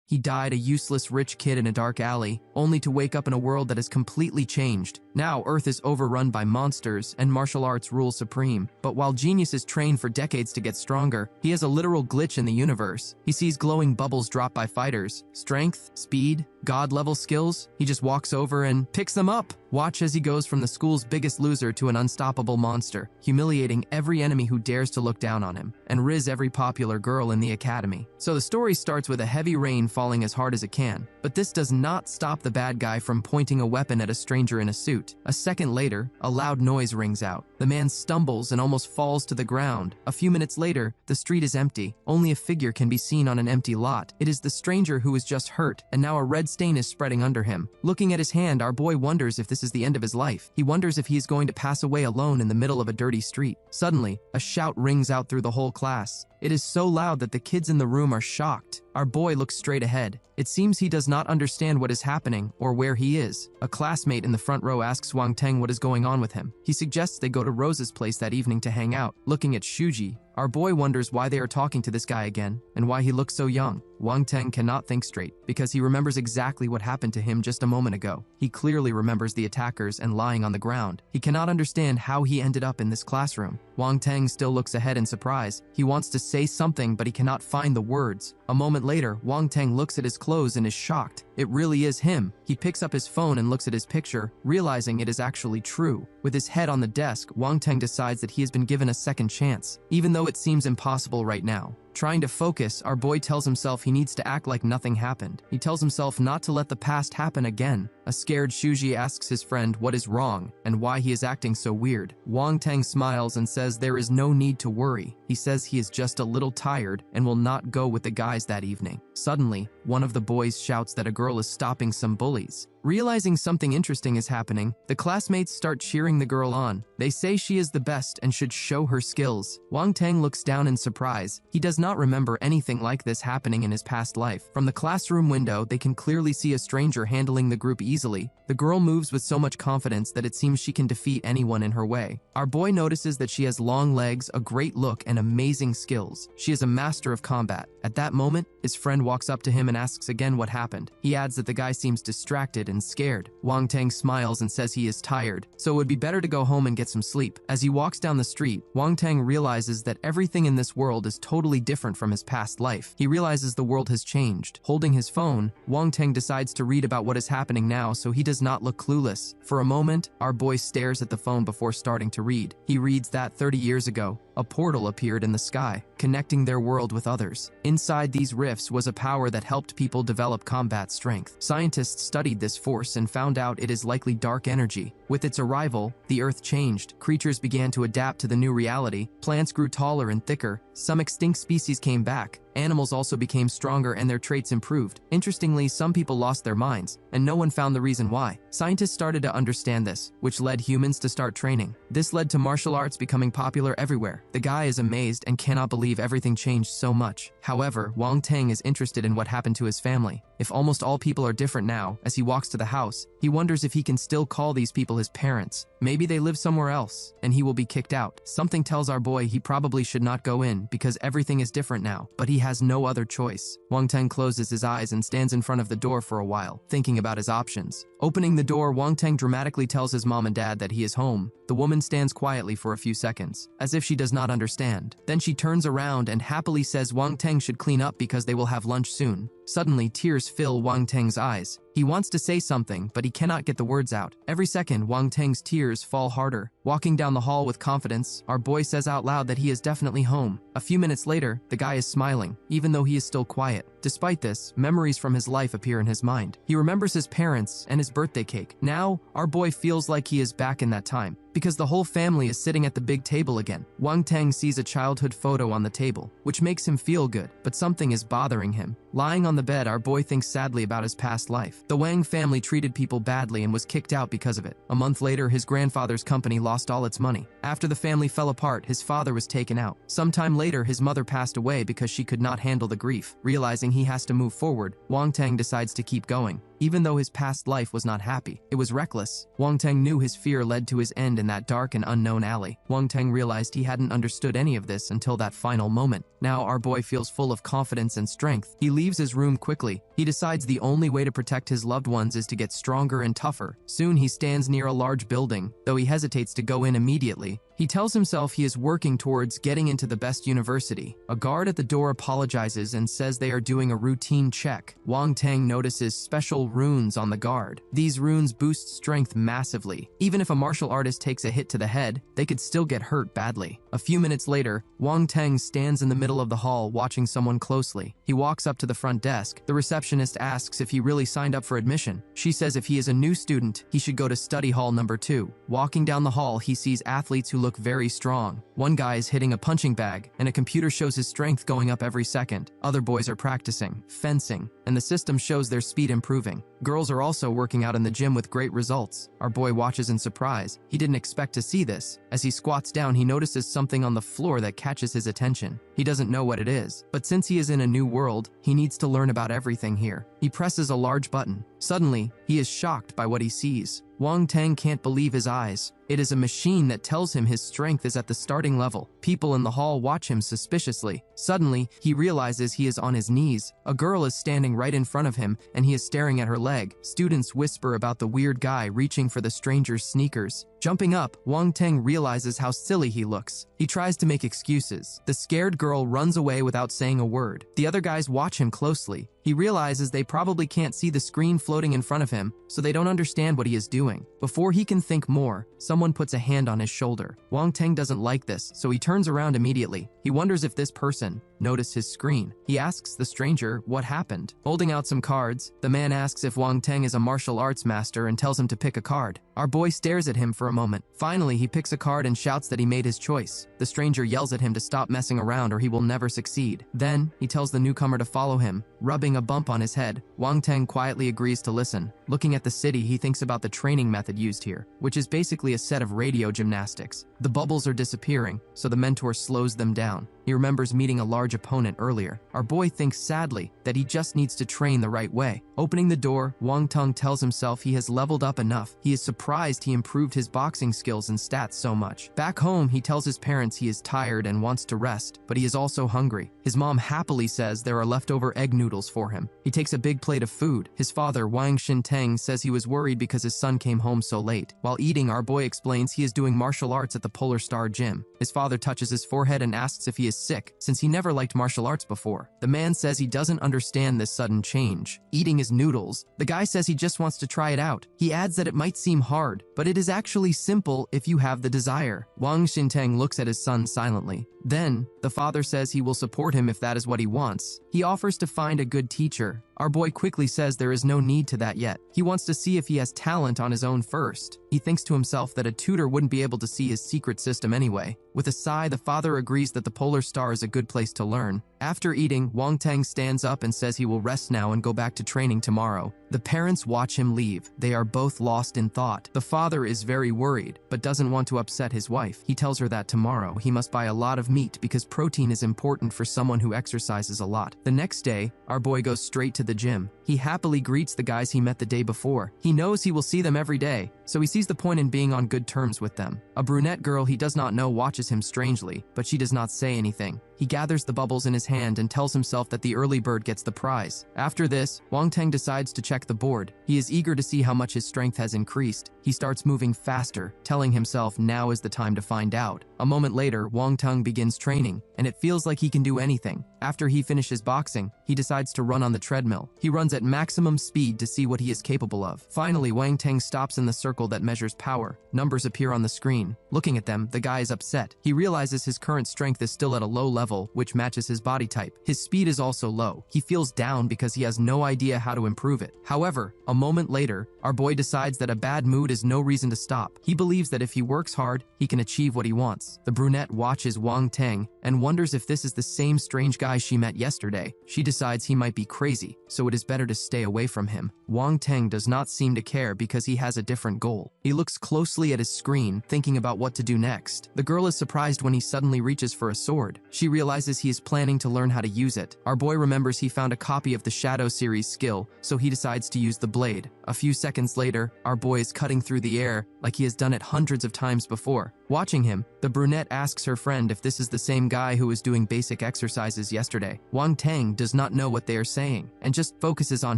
He died a useless rich kid in a dark alley, only to wake up in a world that has completely changed. Now, Earth is overrun by monsters, and martial arts rule supreme. But while geniuses train for decades to get stronger, he has a literal glitch in the universe. He sees glowing bubbles dropped by fighters. Strength, speed, god-level skills. He just walks over and picks them up. Watch as he goes from the school's biggest loser to an unstoppable monster, humiliating every enemy who dares to look down on him, and riz every popular girl in the academy. So the story starts with a heavy rain falling as hard as it can, but this does not stop the bad guy from pointing a weapon at a stranger in a suit. A second later, a loud noise rings out. The man stumbles and almost falls to the ground. A few minutes later, the street is empty. Only a figure can be seen on an empty lot. It is the stranger who was just hurt, and now a red stain is spreading under him. Looking at his hand, our boy wonders if this is the end of his life. He wonders if he is going to pass away alone in the middle of a dirty street. Suddenly, a shout rings out through the whole class. It is so loud that the kids in the room are shocked. Our boy looks straight ahead. It seems he does not understand what is happening or where he is. A classmate in the front row asks Wang Teng what is going on with him. He suggests they go to Rose's place that evening to hang out. Looking at Shuji, our boy wonders why they are talking to this guy again and why he looks so young. Wang Teng cannot think straight because he remembers exactly what happened to him just a moment ago. He clearly remembers the attackers and lying on the ground. He cannot understand how he ended up in this classroom. Wang Teng still looks ahead in surprise. He wants to say something, but he cannot find the words. A moment later, Wang Teng looks at his clothes and is shocked. It really is him. He picks up his phone and looks at his picture, realizing it is actually true. With his head on the desk, Wang Teng decides that he has been given a second chance, even though it seems impossible right now. Trying to focus, our boy tells himself he needs to act like nothing happened. He tells himself not to let the past happen again. A scared Shuji asks his friend what is wrong and why he is acting so weird. Wang Teng smiles and says there is no need to worry. He says he is just a little tired and will not go with the guys that evening. Suddenly, one of the boys shouts that a girl is stopping some bullies. Realizing something interesting is happening, the classmates start cheering the girl on. They say she is the best and should show her skills. Wang Teng looks down in surprise. He does not remember anything like this happening in his past life. From the classroom window, they can clearly see a stranger handling the group easily. The girl moves with so much confidence that it seems she can defeat anyone in her way. Our boy notices that she has long legs, a great look, and amazing skills. She is a master of combat. At that moment, his friend walks up to him and asks again what happened. He adds that the guy seems distracted and scared. Wang Teng smiles and says he is tired, so it would be better to go home and get some sleep. As he walks down the street, Wang Teng realizes that everything in this world is totally different from his past life. He realizes the world has changed. Holding his phone, Wang Teng decides to read about what is happening now so he does not look clueless. For a moment, our boy stares at the phone before starting to read. He reads that 30 years ago, a portal appeared in the sky, connecting their world with others. Inside these rifts was a power that helped people develop combat strength. Scientists studied this force and found out it is likely dark energy. With its arrival, the Earth changed. Creatures began to adapt to the new reality. Plants grew taller and thicker. Some extinct species came back. Animals also became stronger and their traits improved. Interestingly, some people lost their minds, and no one found the reason why. Scientists started to understand this, which led humans to start training. This led to martial arts becoming popular everywhere. The guy is amazed and cannot believe everything changed so much. However, Wang Teng is interested in what happened to his family. If almost all people are different now, as he walks to the house, he wonders if he can still call these people his parents. Maybe they live somewhere else, and he will be kicked out. Something tells our boy he probably should not go in because everything is different now, but he has no other choice. Wang Teng closes his eyes and stands in front of the door for a while, thinking about his options. Opening the door, Wang Teng dramatically tells his mom and dad that he is home. The woman stands quietly for a few seconds, as if she does not understand. Then she turns around and happily says Wang Teng should clean up because they will have lunch soon. Suddenly, tears fill Wang Teng's eyes. He wants to say something, but he cannot get the words out. Every second, Wang Teng's tears fall harder. Walking down the hall with confidence, our boy says out loud that he is definitely home. A few minutes later, the guy is smiling, even though he is still quiet. Despite this, memories from his life appear in his mind. He remembers his parents and his birthday cake. Now, our boy feels like he is back in that time, because the whole family is sitting at the big table again. Wang Teng sees a childhood photo on the table, which makes him feel good, but something is bothering him. Lying on the bed, our boy thinks sadly about his past life. The Wang family treated people badly and was kicked out because of it. A month later, his grandfather's company lost all its money. After the family fell apart, his father was taken out. Sometime later, his mother passed away because she could not handle the grief. Realizing he has to move forward, Wang Teng decides to keep going. even though his past life was not happy. It was reckless. Wang Teng knew his fear led to his end in that dark and unknown alley. Wang Teng realized he hadn't understood any of this until that final moment. Now our boy feels full of confidence and strength. He leaves his room quickly. He decides the only way to protect his loved ones is to get stronger and tougher. Soon he stands near a large building, though he hesitates to go in immediately. He tells himself he is working towards getting into the best university. A guard at the door apologizes and says they are doing a routine check. Wang Teng notices special runes on the guard. These runes boost strength massively. Even if a martial artist takes a hit to the head, they could still get hurt badly. A few minutes later, Wang Teng stands in the middle of the hall watching someone closely. He walks up to the front desk. The receptionist asks if he really signed up for admission. She says if he is a new student, he should go to study hall number 2. Walking down the hall, he sees athletes who look very strong. One guy is hitting a punching bag, and a computer shows his strength going up every second. Other boys are practicing, fencing, and the system shows their speed improving. Girls are also working out in the gym with great results. Our boy watches in surprise. He didn't expect to see this. As he squats down, he notices something on the floor that catches his attention. He doesn't know what it is, but since he is in a new world, he needs to learn about everything here. He presses a large button. Suddenly, he is shocked by what he sees. Wang Teng can't believe his eyes. It is a machine that tells him his strength is at the starting level. People in the hall watch him suspiciously. Suddenly, he realizes he is on his knees. A girl is standing right in front of him, and he is staring at her leg. Students whisper about the weird guy reaching for the stranger's sneakers. Jumping up, Wang Teng realizes how silly he looks. He tries to make excuses. The scared girl runs away without saying a word. The other guys watch him closely. He realizes they probably can't see the screen floating in front of him, so they don't understand what he is doing. Before he can think more, someone puts a hand on his shoulder. Wang Teng doesn't like this, so he turns around immediately. He wonders if this person noticed his screen. He asks the stranger what happened. Holding out some cards, the man asks if Wang Teng is a martial arts master and tells him to pick a card. Our boy stares at him for a moment. Finally, he picks a card and shouts that he made his choice. The stranger yells at him to stop messing around or he will never succeed. Then, he tells the newcomer to follow him, rubbing a bump on his head. Wang Teng quietly agrees to listen. Looking at the city, he thinks about the training method used here, which is basically a set of radio gymnastics. The bubbles are disappearing, so the mentor slows them down. He remembers meeting a large opponent earlier. Our boy thinks sadly that he just needs to train the right way. Opening the door, Wang Teng tells himself he has leveled up enough. He is surprised he improved his boxing skills and stats so much. Back home, he tells his parents he is tired and wants to rest, but he is also hungry. His mom happily says there are leftover egg noodles for him. He takes a big plate of food. His father, Wang Shinteng, says he was worried because his son came home so late. While eating, our boy explains he is doing martial arts at the Polar Star gym. His father touches his forehead and asks if he is sick, since he never liked martial arts before. The man says he doesn't understand this sudden change. Eating his noodles, the guy says he just wants to try it out. He adds that it might seem hard, but it is actually simple if you have the desire. Wang Shinteng looks at his son silently. Then, the father says he will support him if that is what he wants. He offers to find a good teacher. Our boy quickly says there is no need to that yet. He wants to see if he has talent on his own first. He thinks to himself that a tutor wouldn't be able to see his secret system anyway. With a sigh, the father agrees that the Polar Star is a good place to learn. After eating, Wang Teng stands up and says he will rest now and go back to training tomorrow. The parents watch him leave. They are both lost in thought. The father is very worried, but doesn't want to upset his wife. He tells her that tomorrow he must buy a lot of meat because protein is important for someone who exercises a lot. The next day, our boy goes straight to the gym. He happily greets the guys he met the day before. He knows he will see them every day, so he sees the point in being on good terms with them. A brunette girl he does not know watches him strangely, but she does not say anything. He gathers the bubbles in his hand and tells himself that the early bird gets the prize. After this, Wang Teng decides to check the board. He is eager to see how much his strength has increased. He starts moving faster, telling himself now is the time to find out. A moment later, Wang Teng begins training, and it feels like he can do anything. After he finishes boxing, he decides to run on the treadmill. He runs at maximum speed to see what he is capable of. Finally, Wang Teng stops in the circle that measures power. Numbers appear on the screen. Looking at them, the guy is upset. He realizes his current strength is still at a low level, which matches his body type. His speed is also low. He feels down because he has no idea how to improve it. However, a moment later, our boy decides that a bad mood is no reason to stop. He believes that if he works hard, he can achieve what he wants. The brunette watches Wang Teng and wonders if this is the same strange guy she met yesterday. She decides he might be crazy, so it is better to stay away from him. Wang Teng does not seem to care because he has a different goal. He looks closely at his screen, thinking about what to do next. The girl is surprised when he suddenly reaches for a sword. She realizes he is planning to learn how to use it. Our boy remembers he found a copy of the Shadow series skill, so he decides to use the blade. A few seconds later, our boy is cutting through the air like he has done it hundreds of times before. Watching him, the brunette asks her friend if this is the same guy who was doing basic exercises yesterday. Wang Teng does not know what they are saying and just focuses on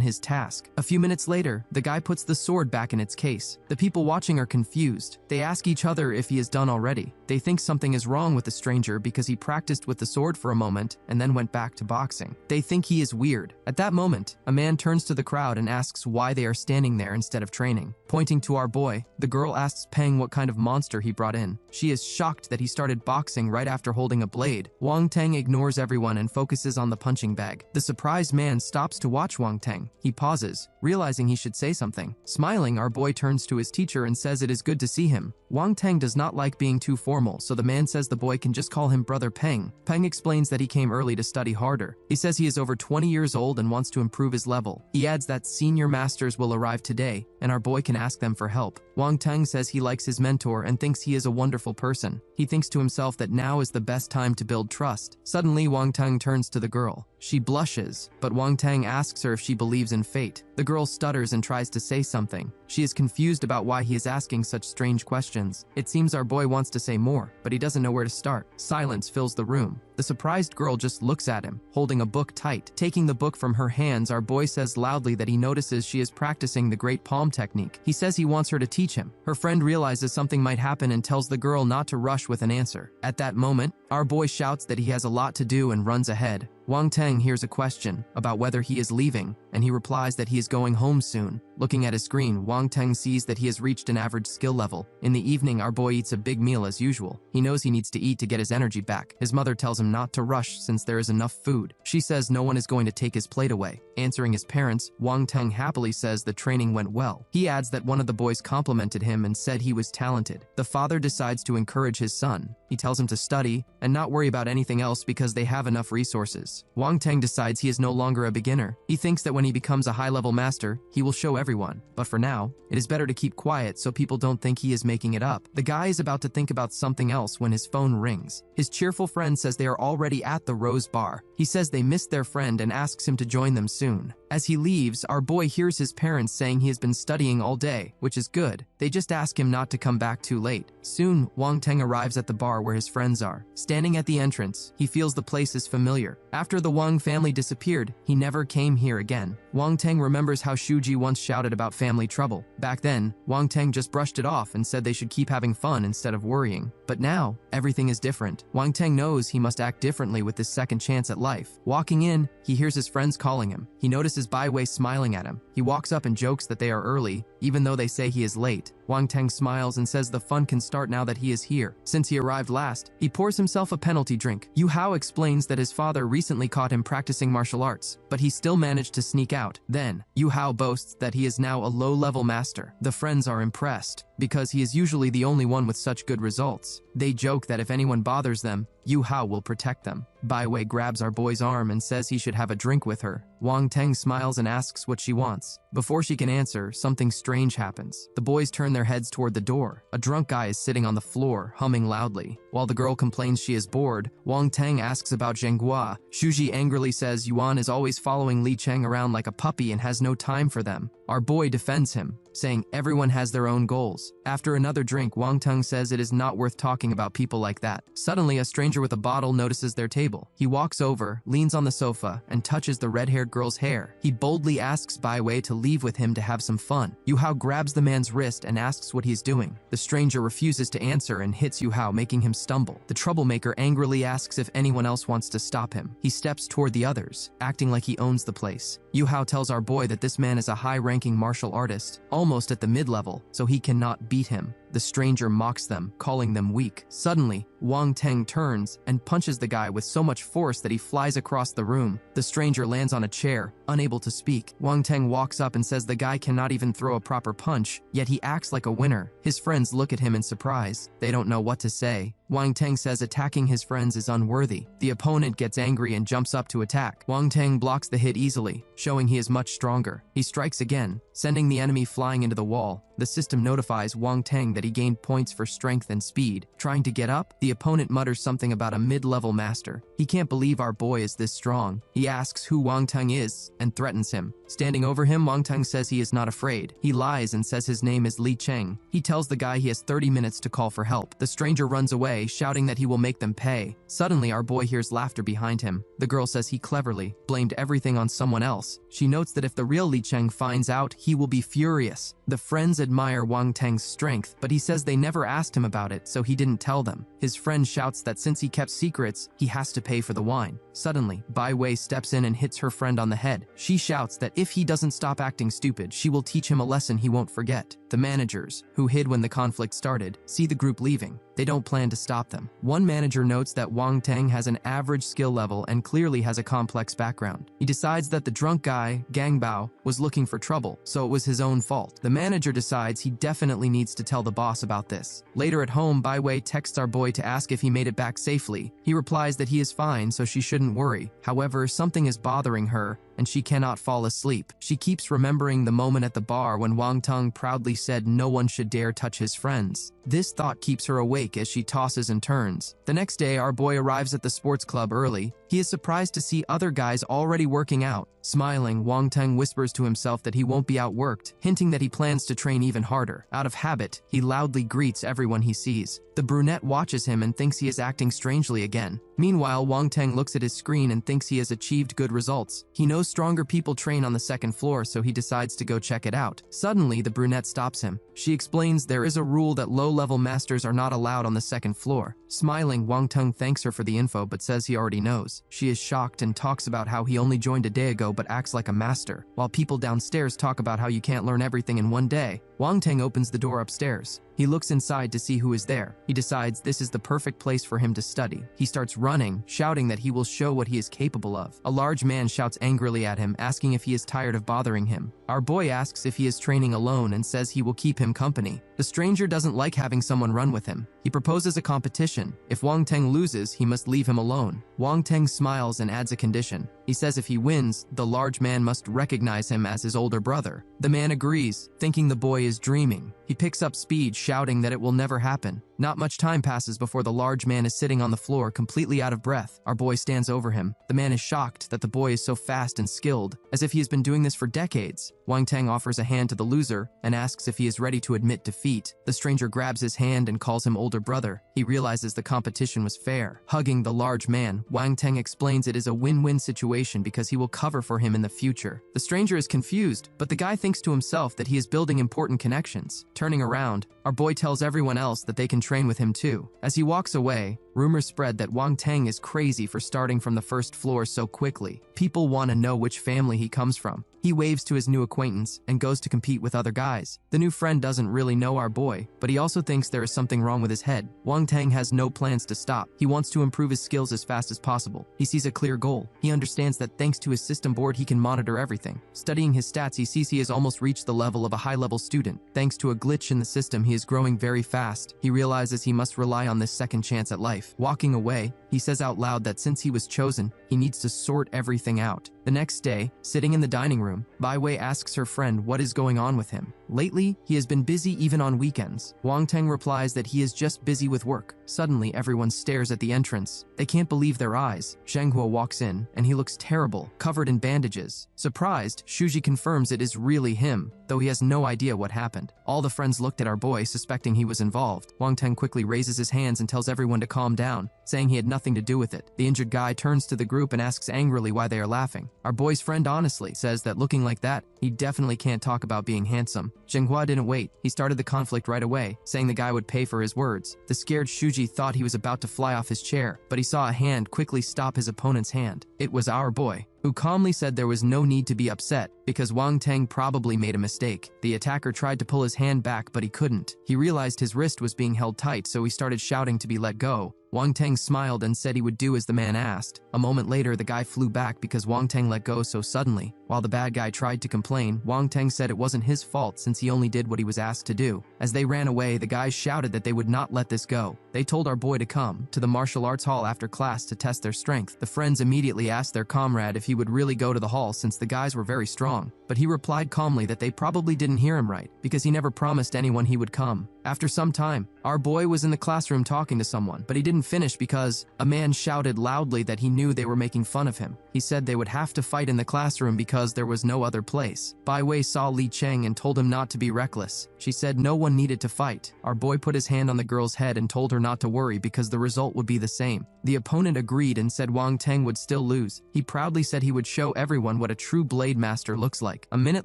his task. A few minutes later, the guy puts the sword back in its case. The people watching are confused. They ask each other if he is done already. They think something is wrong with the stranger because he practiced with the sword for a moment and then went back to boxing. They think he is weird. At that moment, a man turns to the crowd and asks why they are standing there instead of training. Pointing to our boy, the girl asks Peng what kind of monster he brought in. She is shocked that he started boxing right after holding a blade. Wang Teng ignores everyone and focuses on the punching bag. The surprised man stops to watch Wang Teng. He pauses, realizing he should say something. Smiling, our boy turns to his teacher and says it is good to see him. Wang Teng does not like being too formal, so the man says the boy can just call him Brother Peng. Peng explains that he came early to study harder. He says he is over 20 years old and wants to improve his level. He adds that senior masters will arrive today, and our boy can ask them for help. Wang Teng says he likes his mentor and thinks he is a wonderful person. He thinks to himself that now is the best time to build trust. Suddenly, Wang Teng turns to the girl. She blushes, but Wang Teng asks her if she believes in fate. The girl stutters and tries to say something. She is confused about why he is asking such strange questions. It seems our boy wants to say more, but he doesn't know where to start. Silence fills the room. The surprised girl just looks at him, holding a book tight. Taking the book from her hands, our boy says loudly that he notices she is practicing the great palm technique. He says he wants her to teach him. Her friend realizes something might happen and tells the girl not to rush with an answer. At that moment, our boy shouts that he has a lot to do and runs ahead. Wang Teng hears a question about whether he is leaving, and he replies that he is going home soon. Looking at his screen, Wang Teng sees that he has reached an average skill level. In the evening, our boy eats a big meal as usual. He knows he needs to eat to get his energy back. His mother tells him not to rush since there is enough food. She says no one is going to take his plate away. Answering his parents, Wang Teng happily says the training went well. He adds that one of the boys complimented him and said he was talented. The father decides to encourage his son. He tells him to study and not worry about anything else because they have enough resources. Wang Teng decides he is no longer a beginner. He thinks that when he becomes a high-level master, he will show everyone. But for now, it is better to keep quiet so people don't think he is making it up. The guy is about to think about something else when his phone rings. His cheerful friend says they are already at the Rose Bar. He says they missed their friend and asks him to join them soon. As he leaves, our boy hears his parents saying he has been studying all day, which is good. They just ask him not to come back too late. Soon, Wang Teng arrives at the bar where his friends are. Standing at the entrance, he feels the place is familiar. After the Wang family disappeared, he never came here again. Wang Teng remembers how Shuji once shouted about family trouble. Back then, Wang Teng just brushed it off and said they should keep having fun instead of worrying. But now, everything is different. Wang Teng knows he must act differently with this second chance at life. Walking in, he hears his friends calling him. He notices Bai Wei smiling at him. He walks up and jokes that they are early, even though they say he is late. Wang Teng smiles and says the fun can start now that he is here. Since he arrived last, he pours himself a penalty drink. Yu Hao explains that his father recently caught him practicing martial arts, but he still managed to sneak out. Then, Yu Hao boasts that he is now a low-level master. The friends are impressed, because he is usually the only one with such good results. They joke that if anyone bothers them, Yu Hao will protect them. Bai Wei grabs our boy's arm and says he should have a drink with her. Wang Teng smiles and asks what she wants. Before she can answer, something strange happens. The boys turn their heads toward the door. A drunk guy is sitting on the floor, humming loudly. While the girl complains she is bored, Wang Teng asks about Zhenghua. Shuji angrily says Yuan is always following Li Cheng around like a puppy and has no time for them. Our boy defends him, saying everyone has their own goals. After another drink, Wang Teng says it is not worth talking about people like that. Suddenly, a stranger with a bottle notices their table. He walks over, leans on the sofa, and touches the red-haired girl's hair. He boldly asks Bai Wei to leave with him to have some fun. Yu Hao grabs the man's wrist and asks what he's doing. The stranger refuses to answer and hits Yu Hao, making him stumble. The troublemaker angrily asks if anyone else wants to stop him. He steps toward the others, acting like he owns the place. Yu Hao tells our boy that this man is a high-ranking martial artist, almost at the mid-level, so he cannot beat him. The stranger mocks them, calling them weak. Suddenly, Wang Teng turns and punches the guy with so much force that he flies across the room. The stranger lands on a chair, unable to speak. Wang Teng walks up and says the guy cannot even throw a proper punch, yet he acts like a winner. His friends look at him in surprise. They don't know what to say. Wang Teng says attacking his friends is unworthy. The opponent gets angry and jumps up to attack. Wang Teng blocks the hit easily, showing he is much stronger. He strikes again, sending the enemy flying into the wall. The system notifies Wang Teng that he gained points for strength and speed. Trying to get up, the opponent mutters something about a mid-level master. He can't believe our boy is this strong. He asks who Wang Teng is and threatens him. Standing over him, Wang Teng says he is not afraid. He lies and says his name is Li Cheng. He tells the guy he has 30 minutes to call for help. The stranger runs away, shouting that he will make them pay. Suddenly, our boy hears laughter behind him. The girl says he cleverly blamed everything on someone else. She notes that if the real Li Cheng finds out, he will be furious. The friends admire Wang Teng's strength, but he says they never asked him about it, so he didn't tell them. His friend shouts that since he kept secrets, he has to pay for the wine. Suddenly, Bai Wei steps in and hits her friend on the head. She shouts that if he doesn't stop acting stupid, she will teach him a lesson he won't forget. The managers, who hid when the conflict started, see the group leaving. They don't plan to stop them. One manager notes that Wang Teng has an average skill level and clearly has a complex background. He decides that the drunk guy, Gang Bao, was looking for trouble, so it was his own fault. The manager decides he definitely needs to tell the boss about this. Later at home, Bai Wei texts our boy to ask if he made it back safely. He replies that he is fine, so she shouldn't worry. However, something is bothering her, and she cannot fall asleep. She keeps remembering the moment at the bar when Wang Teng proudly said no one should dare touch his friends. This thought keeps her awake as she tosses and turns. The next day, our boy arrives at the sports club early. He is surprised to see other guys already working out. Smiling, Wang Teng whispers to himself that he won't be outworked, hinting that he plans to train even harder. Out of habit, he loudly greets everyone he sees. The brunette watches him and thinks he is acting strangely again. Meanwhile, Wang Teng looks at his screen and thinks he has achieved good results. He knows stronger people train on the second floor, so he decides to go check it out. Suddenly, the brunette stops him. She explains there is a rule that low-level masters are not allowed on the second floor. Smiling, Wang Teng thanks her for the info but says he already knows. She is shocked and talks about how he only joined a day ago but acts like a master, while people downstairs talk about how you can't learn everything in one day. Wang Teng opens the door upstairs. He looks inside to see who is there. He decides this is the perfect place for him to study. He starts running, shouting that he will show what he is capable of. A large man shouts angrily at him, asking if he is tired of bothering him. Our boy asks if he is training alone and says he will keep him company. The stranger doesn't like having someone run with him. He proposes a competition. If Wang Teng loses, he must leave him alone. Wang Teng smiles and adds a condition. He says if he wins, the large man must recognize him as his older brother. The man agrees, thinking the boy is dreaming. He picks up speed, shouting that it will never happen. Not much time passes before the large man is sitting on the floor, completely out of breath. Our boy stands over him. The man is shocked that the boy is so fast and skilled, as if he has been doing this for decades. Wang Teng offers a hand to the loser and asks if he is ready to admit defeat. The stranger grabs his hand and calls him older brother. He realizes the competition was fair. Hugging the large man, Wang Teng explains it is a win-win situation because he will cover for him in the future. The stranger is confused, but the guy thinks to himself that he is building important connections. Turning around, our boy tells everyone else that they can train with him too. As he walks away, rumors spread that Wang Teng is crazy for starting from the first floor so quickly. People want to know which family he comes from. He waves to his new acquaintance and goes to compete with other guys. The new friend doesn't really know our boy, but he also thinks there is something wrong with his head. Wang Teng has no plans to stop. He wants to improve his skills as fast as possible. He sees a clear goal. He understands that thanks to his system board, he can monitor everything. Studying his stats, he sees he has almost reached the level of a high-level student. Thanks to a glitch in the system, he is growing very fast. He realizes he must rely on this second chance at life. Walking away, he says out loud that since he was chosen, he needs to sort everything out. The next day, sitting in the dining room, Bai Wei asks her friend what is going on with him. Lately, he has been busy even on weekends. Wang Teng replies that he is just busy with work. Suddenly, everyone stares at the entrance. They can't believe their eyes. Zhenghua walks in, and he looks terrible, covered in bandages. Surprised, Shuji confirms it is really him, though he has no idea what happened. All the friends looked at our boy, suspecting he was involved. Wang Teng quickly raises his hands and tells everyone to calm down, saying he had nothing to do with it. The injured guy turns to the group and asks angrily why they are laughing. Our boy's friend honestly says that looking like that, he definitely can't talk about being handsome. Zhenghua didn't wait. He started the conflict right away, saying the guy would pay for his words. The scared Shuji thought he was about to fly off his chair, but he saw a hand quickly stop his opponent's hand. It was our boy, who calmly said there was no need to be upset because Wang Teng probably made a mistake. The attacker tried to pull his hand back, but he couldn't. He realized his wrist was being held tight, so he started shouting to be let go. Wang Teng smiled and said he would do as the man asked. A moment later, the guy flew back because Wang Teng let go so suddenly. While the bad guy tried to complain, Wang Teng said it wasn't his fault since he only did what he was asked to do. As they ran away, the guys shouted that they would not let this go. They told our boy to come to the martial arts hall after class to test their strength. The friends immediately asked their comrade if he would really go to the hall since the guys were very strong, but he replied calmly that they probably didn't hear him right because he never promised anyone he would come. After some time, our boy was in the classroom talking to someone, but he didn't finish because a man shouted loudly that he knew they were making fun of him. He said they would have to fight in the classroom because there was no other place. Bai Wei saw Li Cheng and told him not to be reckless. She said no one needed to fight. Our boy put his hand on the girl's head and told her not to worry because the result would be the same. The opponent agreed and said Wang Teng would still lose. He proudly said he would show everyone what a true blade master looks like. A minute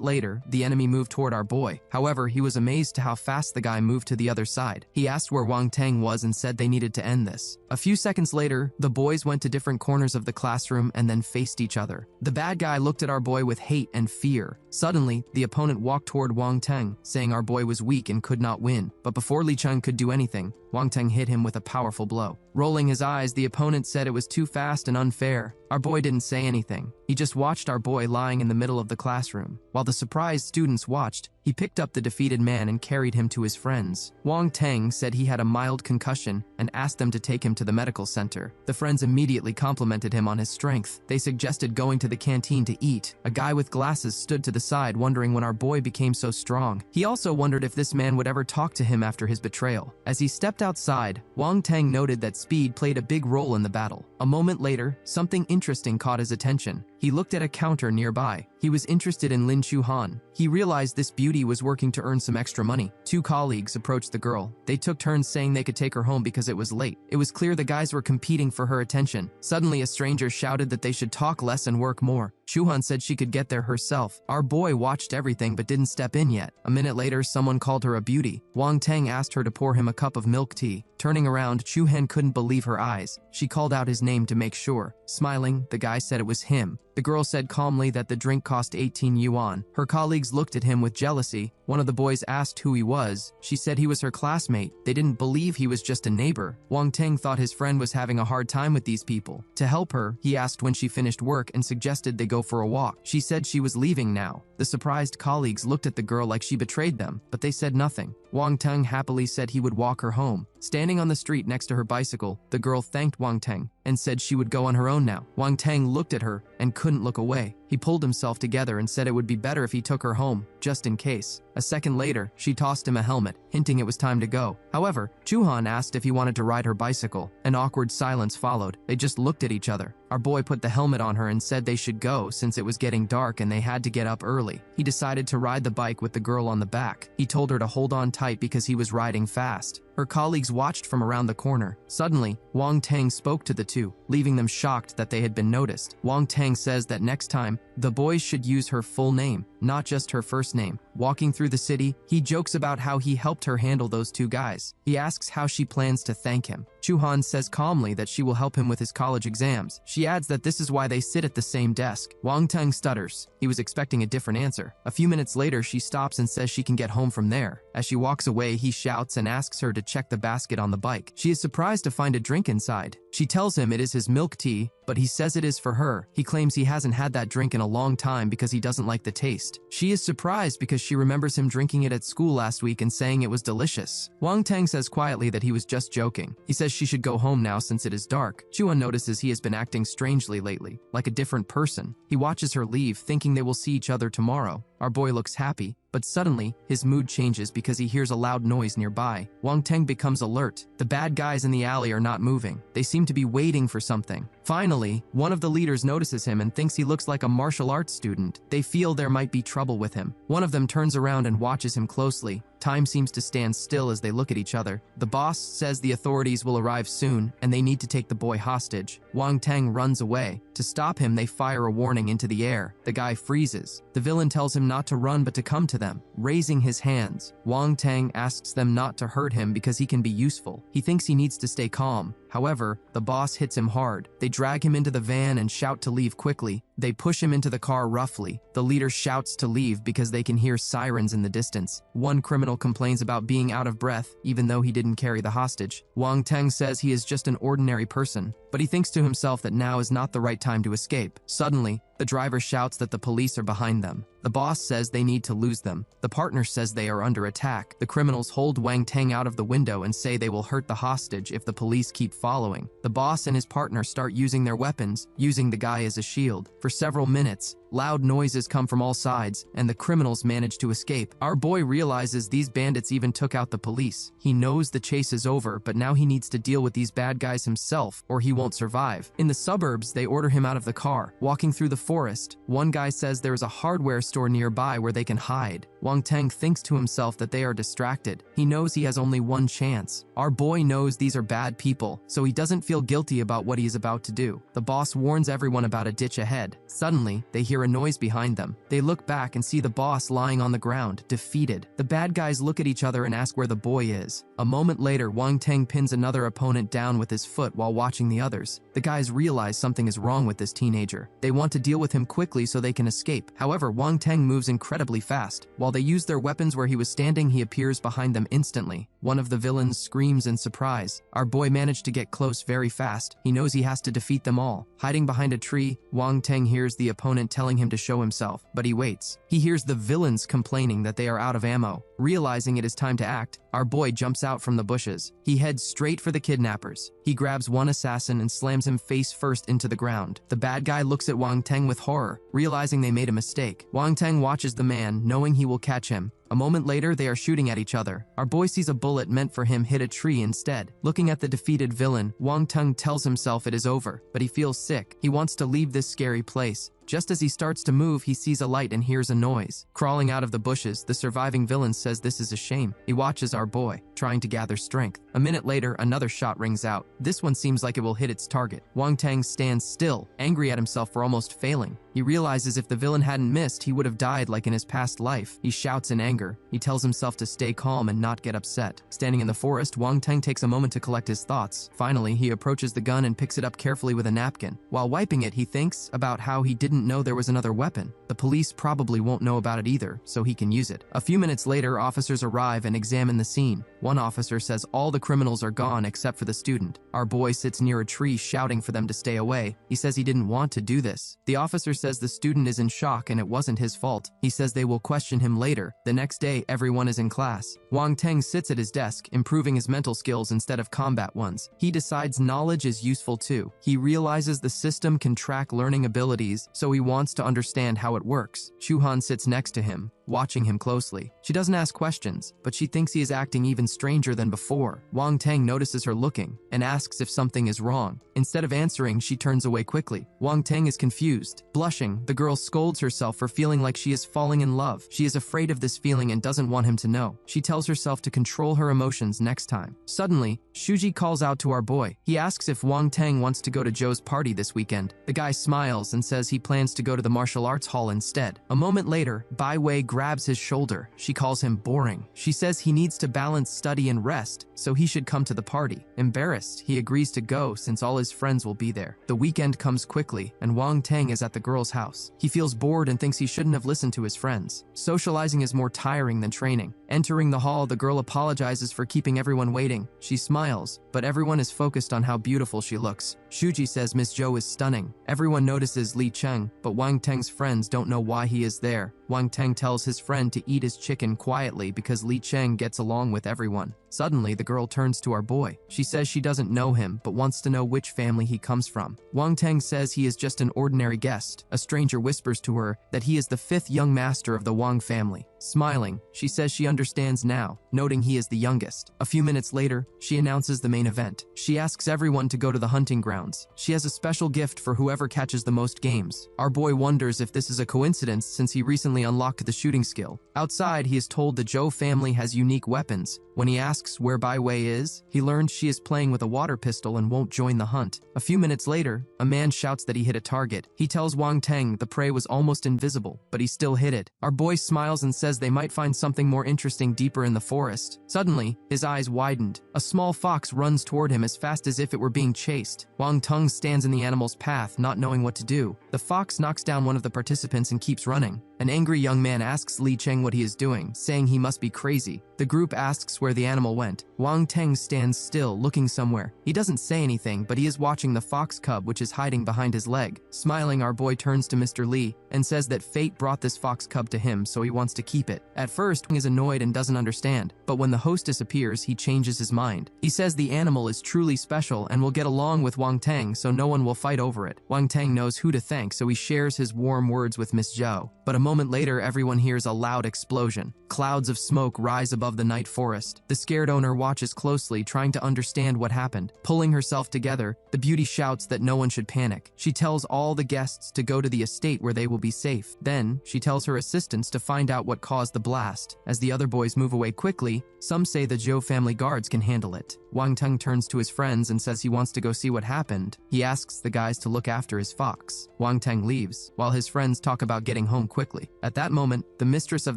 later, the enemy moved toward our boy. However, he was amazed to how fast the guy moved to the other side. He asked where Wang Teng was and said they needed to end this. A few seconds later, the boys went to different corners of the classroom and then faced each other. The bad guy looked at our boy with hate and fear. Suddenly, the opponent walked toward Wang Teng, saying our boy was weak and could not win. But before Li Cheng could do anything, Wang Teng hit him with a powerful blow. Rolling his eyes, the opponent said it was too fast and unfair. Our boy didn't say anything. He just watched our boy lying in the middle of the classroom. While the surprised students watched, he picked up the defeated man and carried him to his friends. Wang Teng said he had a mild concussion and asked them to take him to the medical center. The friends immediately complimented him on his strength. They suggested going to the canteen to eat. A guy with glasses stood to the side wondering when our boy became so strong. He also wondered if this man would ever talk to him after his betrayal. As he stepped outside, Wang Teng noted that speed played a big role in the battle. A moment later, something interesting caught his attention. He looked at a counter nearby. He was interested in Lin Chuhan. He realized this beauty was working to earn some extra money. Two colleagues approached the girl. They took turns saying they could take her home because it was late. It was clear the guys were competing for her attention. Suddenly, a stranger shouted that they should talk less and work more. Chuhan said she could get there herself. Our boy watched everything but didn't step in yet. A minute later, someone called her a beauty. Wang Teng asked her to pour him a cup of milk tea. Turning around, Chuhan couldn't believe her eyes. She called out his name to make sure. Smiling, the guy said it was him. The girl said calmly that the drink cost 18 yuan. Her colleagues looked at him with jealousy. One of the boys asked who he was. She said he was her classmate. They didn't believe he was just a neighbor. Wang Teng thought his friend was having a hard time with these people. To help her, he asked when she finished work and suggested they go for a walk. She said she was leaving now. The surprised colleagues looked at the girl like she betrayed them, but they said nothing. Wang Teng happily said he would walk her home. Standing on the street next to her bicycle, the girl thanked Wang Teng and said she would go on her own now. Wang Teng looked at her and couldn't look away. He pulled himself together and said it would be better if he took her home, just in case. A second later, she tossed him a helmet, hinting it was time to go. However, Chuhan asked if he wanted to ride her bicycle. An awkward silence followed. They just looked at each other. Our boy put the helmet on her and said they should go since it was getting dark and they had to get up early. He decided to ride the bike with the girl on the back. He told her to hold on tight because he was riding fast. Her colleagues watched from around the corner. Suddenly, Wang Teng spoke to the two, leaving them shocked that they had been noticed. Wang Teng says that next time, the boys should use her full name, not just her first name. Walking through the city, he jokes about how he helped her handle those two guys. He asks how she plans to thank him. Chuhan says calmly that she will help him with his college exams. She adds that this is why they sit at the same desk. Wang Teng stutters. He was expecting a different answer. A few minutes later, she stops and says she can get home from there. As she walks away, he shouts and asks her to check the basket on the bike. She is surprised to find a drink inside. She tells him it is his milk tea, but he says it is for her. He claims he hasn't had that drink in a long time because he doesn't like the taste. She is surprised because she remembers him drinking it at school last week and saying it was delicious. Wang Teng says quietly that he was just joking. He says she should go home now since it is dark. Chuan notices he has been acting strangely lately, like a different person. He watches her leave, thinking they will see each other tomorrow. Our boy looks happy, but suddenly, his mood changes because he hears a loud noise nearby. Wang Teng becomes alert. The bad guys in the alley are not moving. They seem to be waiting for something. Finally, one of the leaders notices him and thinks he looks like a martial arts student. They feel there might be trouble with him. One of them turns around and watches him closely. Time seems to stand still as they look at each other. The boss says the authorities will arrive soon and they need to take the boy hostage. Wang Teng runs away. To stop him, they fire a warning into the air. The guy freezes. The villain tells him not to run but to come to them, raising his hands. Wang Teng asks them not to hurt him because he can be useful. He thinks he needs to stay calm. However, the boss hits him hard. They drag him into the van and shout to leave quickly. They push him into the car roughly. The leader shouts to leave because they can hear sirens in the distance. One criminal complains about being out of breath, even though he didn't carry the hostage. Wang Teng says he is just an ordinary person, but he thinks to himself that now is not the right time to escape. Suddenly, the driver shouts that the police are behind them. The boss says they need to lose them. The partner says they are under attack. The criminals hold Wang Teng out of the window and say they will hurt the hostage if the police keep following. The boss and his partner start using their weapons, using the guy as a shield. For several minutes, loud noises come from all sides, and the criminals manage to escape. Our boy realizes these bandits even took out the police. He knows the chase is over, but now he needs to deal with these bad guys himself, or he won't survive. In the suburbs, they order him out of the car. Walking through the forest, one guy says there is a hardware store nearby where they can hide. Wang Teng thinks to himself that they are distracted. He knows he has only one chance. Our boy knows these are bad people, so he doesn't feel guilty about what he is about to do. The boss warns everyone about a ditch ahead. Suddenly, they hear a noise behind them. They look back and see the boss lying on the ground, defeated. The bad guys look at each other and ask where the boy is. A moment later, Wang Teng pins another opponent down with his foot while watching the others. The guys realize something is wrong with this teenager. They want to deal with him quickly so they can escape. However, Wang Teng moves incredibly fast. While they use their weapons where he was standing, he appears behind them instantly. One of the villains screams in surprise. Our boy managed to get close very fast. He knows he has to defeat them all. Hiding behind a tree, Wang Teng hears the opponent telling him to show himself, but he waits. He hears the villains complaining that they are out of ammo. Realizing it is time to act, our boy jumps out from the bushes. He heads straight for the kidnappers. He grabs one assassin and slams him face first into the ground. The bad guy looks at Wang Teng with horror, realizing they made a mistake. Wang Teng watches the man, knowing he will catch him. A moment later, they are shooting at each other. Our boy sees a bullet meant for him hit a tree instead. Looking at the defeated villain, Wang Teng tells himself it is over, but he feels sick. He wants to leave this scary place. Just as he starts to move, he sees a light and hears a noise. Crawling out of the bushes, the surviving villain says this is a shame. He watches our boy, trying to gather strength. A minute later, another shot rings out. This one seems like it will hit its target. Wang Teng stands still, angry at himself for almost failing. He realizes if the villain hadn't missed, he would have died like in his past life. He shouts in anger. He tells himself to stay calm and not get upset. Standing in the forest, Wang Teng takes a moment to collect his thoughts. Finally, he approaches the gun and picks it up carefully with a napkin. While wiping it, he thinks about how he didn't know there was another weapon. The police probably won't know about it either, so he can use it. A few minutes later, officers arrive and examine the scene. One officer says all the criminals are gone except for the student. Our boy sits near a tree shouting for them to stay away. He says he didn't want to do this. The officer says the student is in shock and it wasn't his fault. He says they will question him later. The next day, everyone is in class. Wang Teng sits at his desk, improving his mental skills instead of combat ones. He decides knowledge is useful too. He realizes the system can track learning abilities, so he wants to understand how it works. Shuhan sits next to him, watching him closely. She doesn't ask questions, but she thinks he is acting even stranger than before. Wang Teng notices her looking and asks if something is wrong. Instead of answering, she turns away quickly. Wang Teng is confused. Blushing, the girl scolds herself for feeling like she is falling in love. She is afraid of this feeling and doesn't want him to know. She tells herself to control her emotions next time. Suddenly, Shuji calls out to our boy. He asks if Wang Teng wants to go to Joe's party this weekend. The guy smiles and says he plans to go to the martial arts hall instead. A moment later, Bai Wei grabs his shoulder. She calls him boring. She says he needs to balance study and rest, so he should come to the party. Embarrassed, he agrees to go since all his friends will be there. The weekend comes quickly, and Wang Teng is at the girl's house. He feels bored and thinks he shouldn't have listened to his friends. Socializing is more tiring than training. Entering the hall, the girl apologizes for keeping everyone waiting. She smiles, but everyone is focused on how beautiful she looks. Shuji says Miss Zhou is stunning. Everyone notices Li Cheng, but Wang Teng's friends don't know why he is there. Wang Teng tells his friend to eat his chicken quietly because Li Cheng gets along with everyone. Suddenly, the girl turns to our boy. She says she doesn't know him, but wants to know which family he comes from. Wang Teng says he is just an ordinary guest. A stranger whispers to her that he is the 5th young master of the Wang family. Smiling, she says she understands now, noting he is the youngest. A few minutes later, she announces the main event. She asks everyone to go to the hunting grounds. She has a special gift for whoever catches the most games. Our boy wonders if this is a coincidence since he recently unlocked the shooting skill. Outside, he is told the Zhou family has unique weapons. When he asks where Bai Wei is, he learns she is playing with a water pistol and won't join the hunt. A few minutes later, a man shouts that he hit a target. He tells Wang Teng the prey was almost invisible, but he still hit it. Our boy smiles and says says they might find something more interesting deeper in the forest. Suddenly, his eyes widened. A small fox runs toward him as fast as if it were being chased. Wang Teng stands in the animal's path, not knowing what to do. The fox knocks down one of the participants and keeps running. An angry young man asks Li Cheng what he is doing, saying he must be crazy. The group asks where the animal went. Wang Teng stands still, looking somewhere. He doesn't say anything, but he is watching the fox cub, which is hiding behind his leg. Smiling, our boy turns to Mr. Li and says that fate brought this fox cub to him, so he wants to keep it. At first, Wang is annoyed and doesn't understand, but when the hostess appears, he changes his mind. He says the animal is truly special and will get along with Wang Teng, so no one will fight over it. Wang Teng knows who to thank, so he shares his warm words with Miss Zhou. But a moment later, everyone hears a loud explosion. Clouds of smoke rise above the night forest. The scared owner watches closely, trying to understand what happened. Pulling herself together, the beauty shouts that no one should panic. She tells all the guests to go to the estate where they will be safe. Then, she tells her assistants to find out what caused the blast. As the other boys move away quickly, some say the Zhou family guards can handle it. Wang Teng turns to his friends and says he wants to go see what happened. He asks the guys to look after his fox. Wang Teng leaves, while his friends talk about getting home quickly. At that moment, the mistress of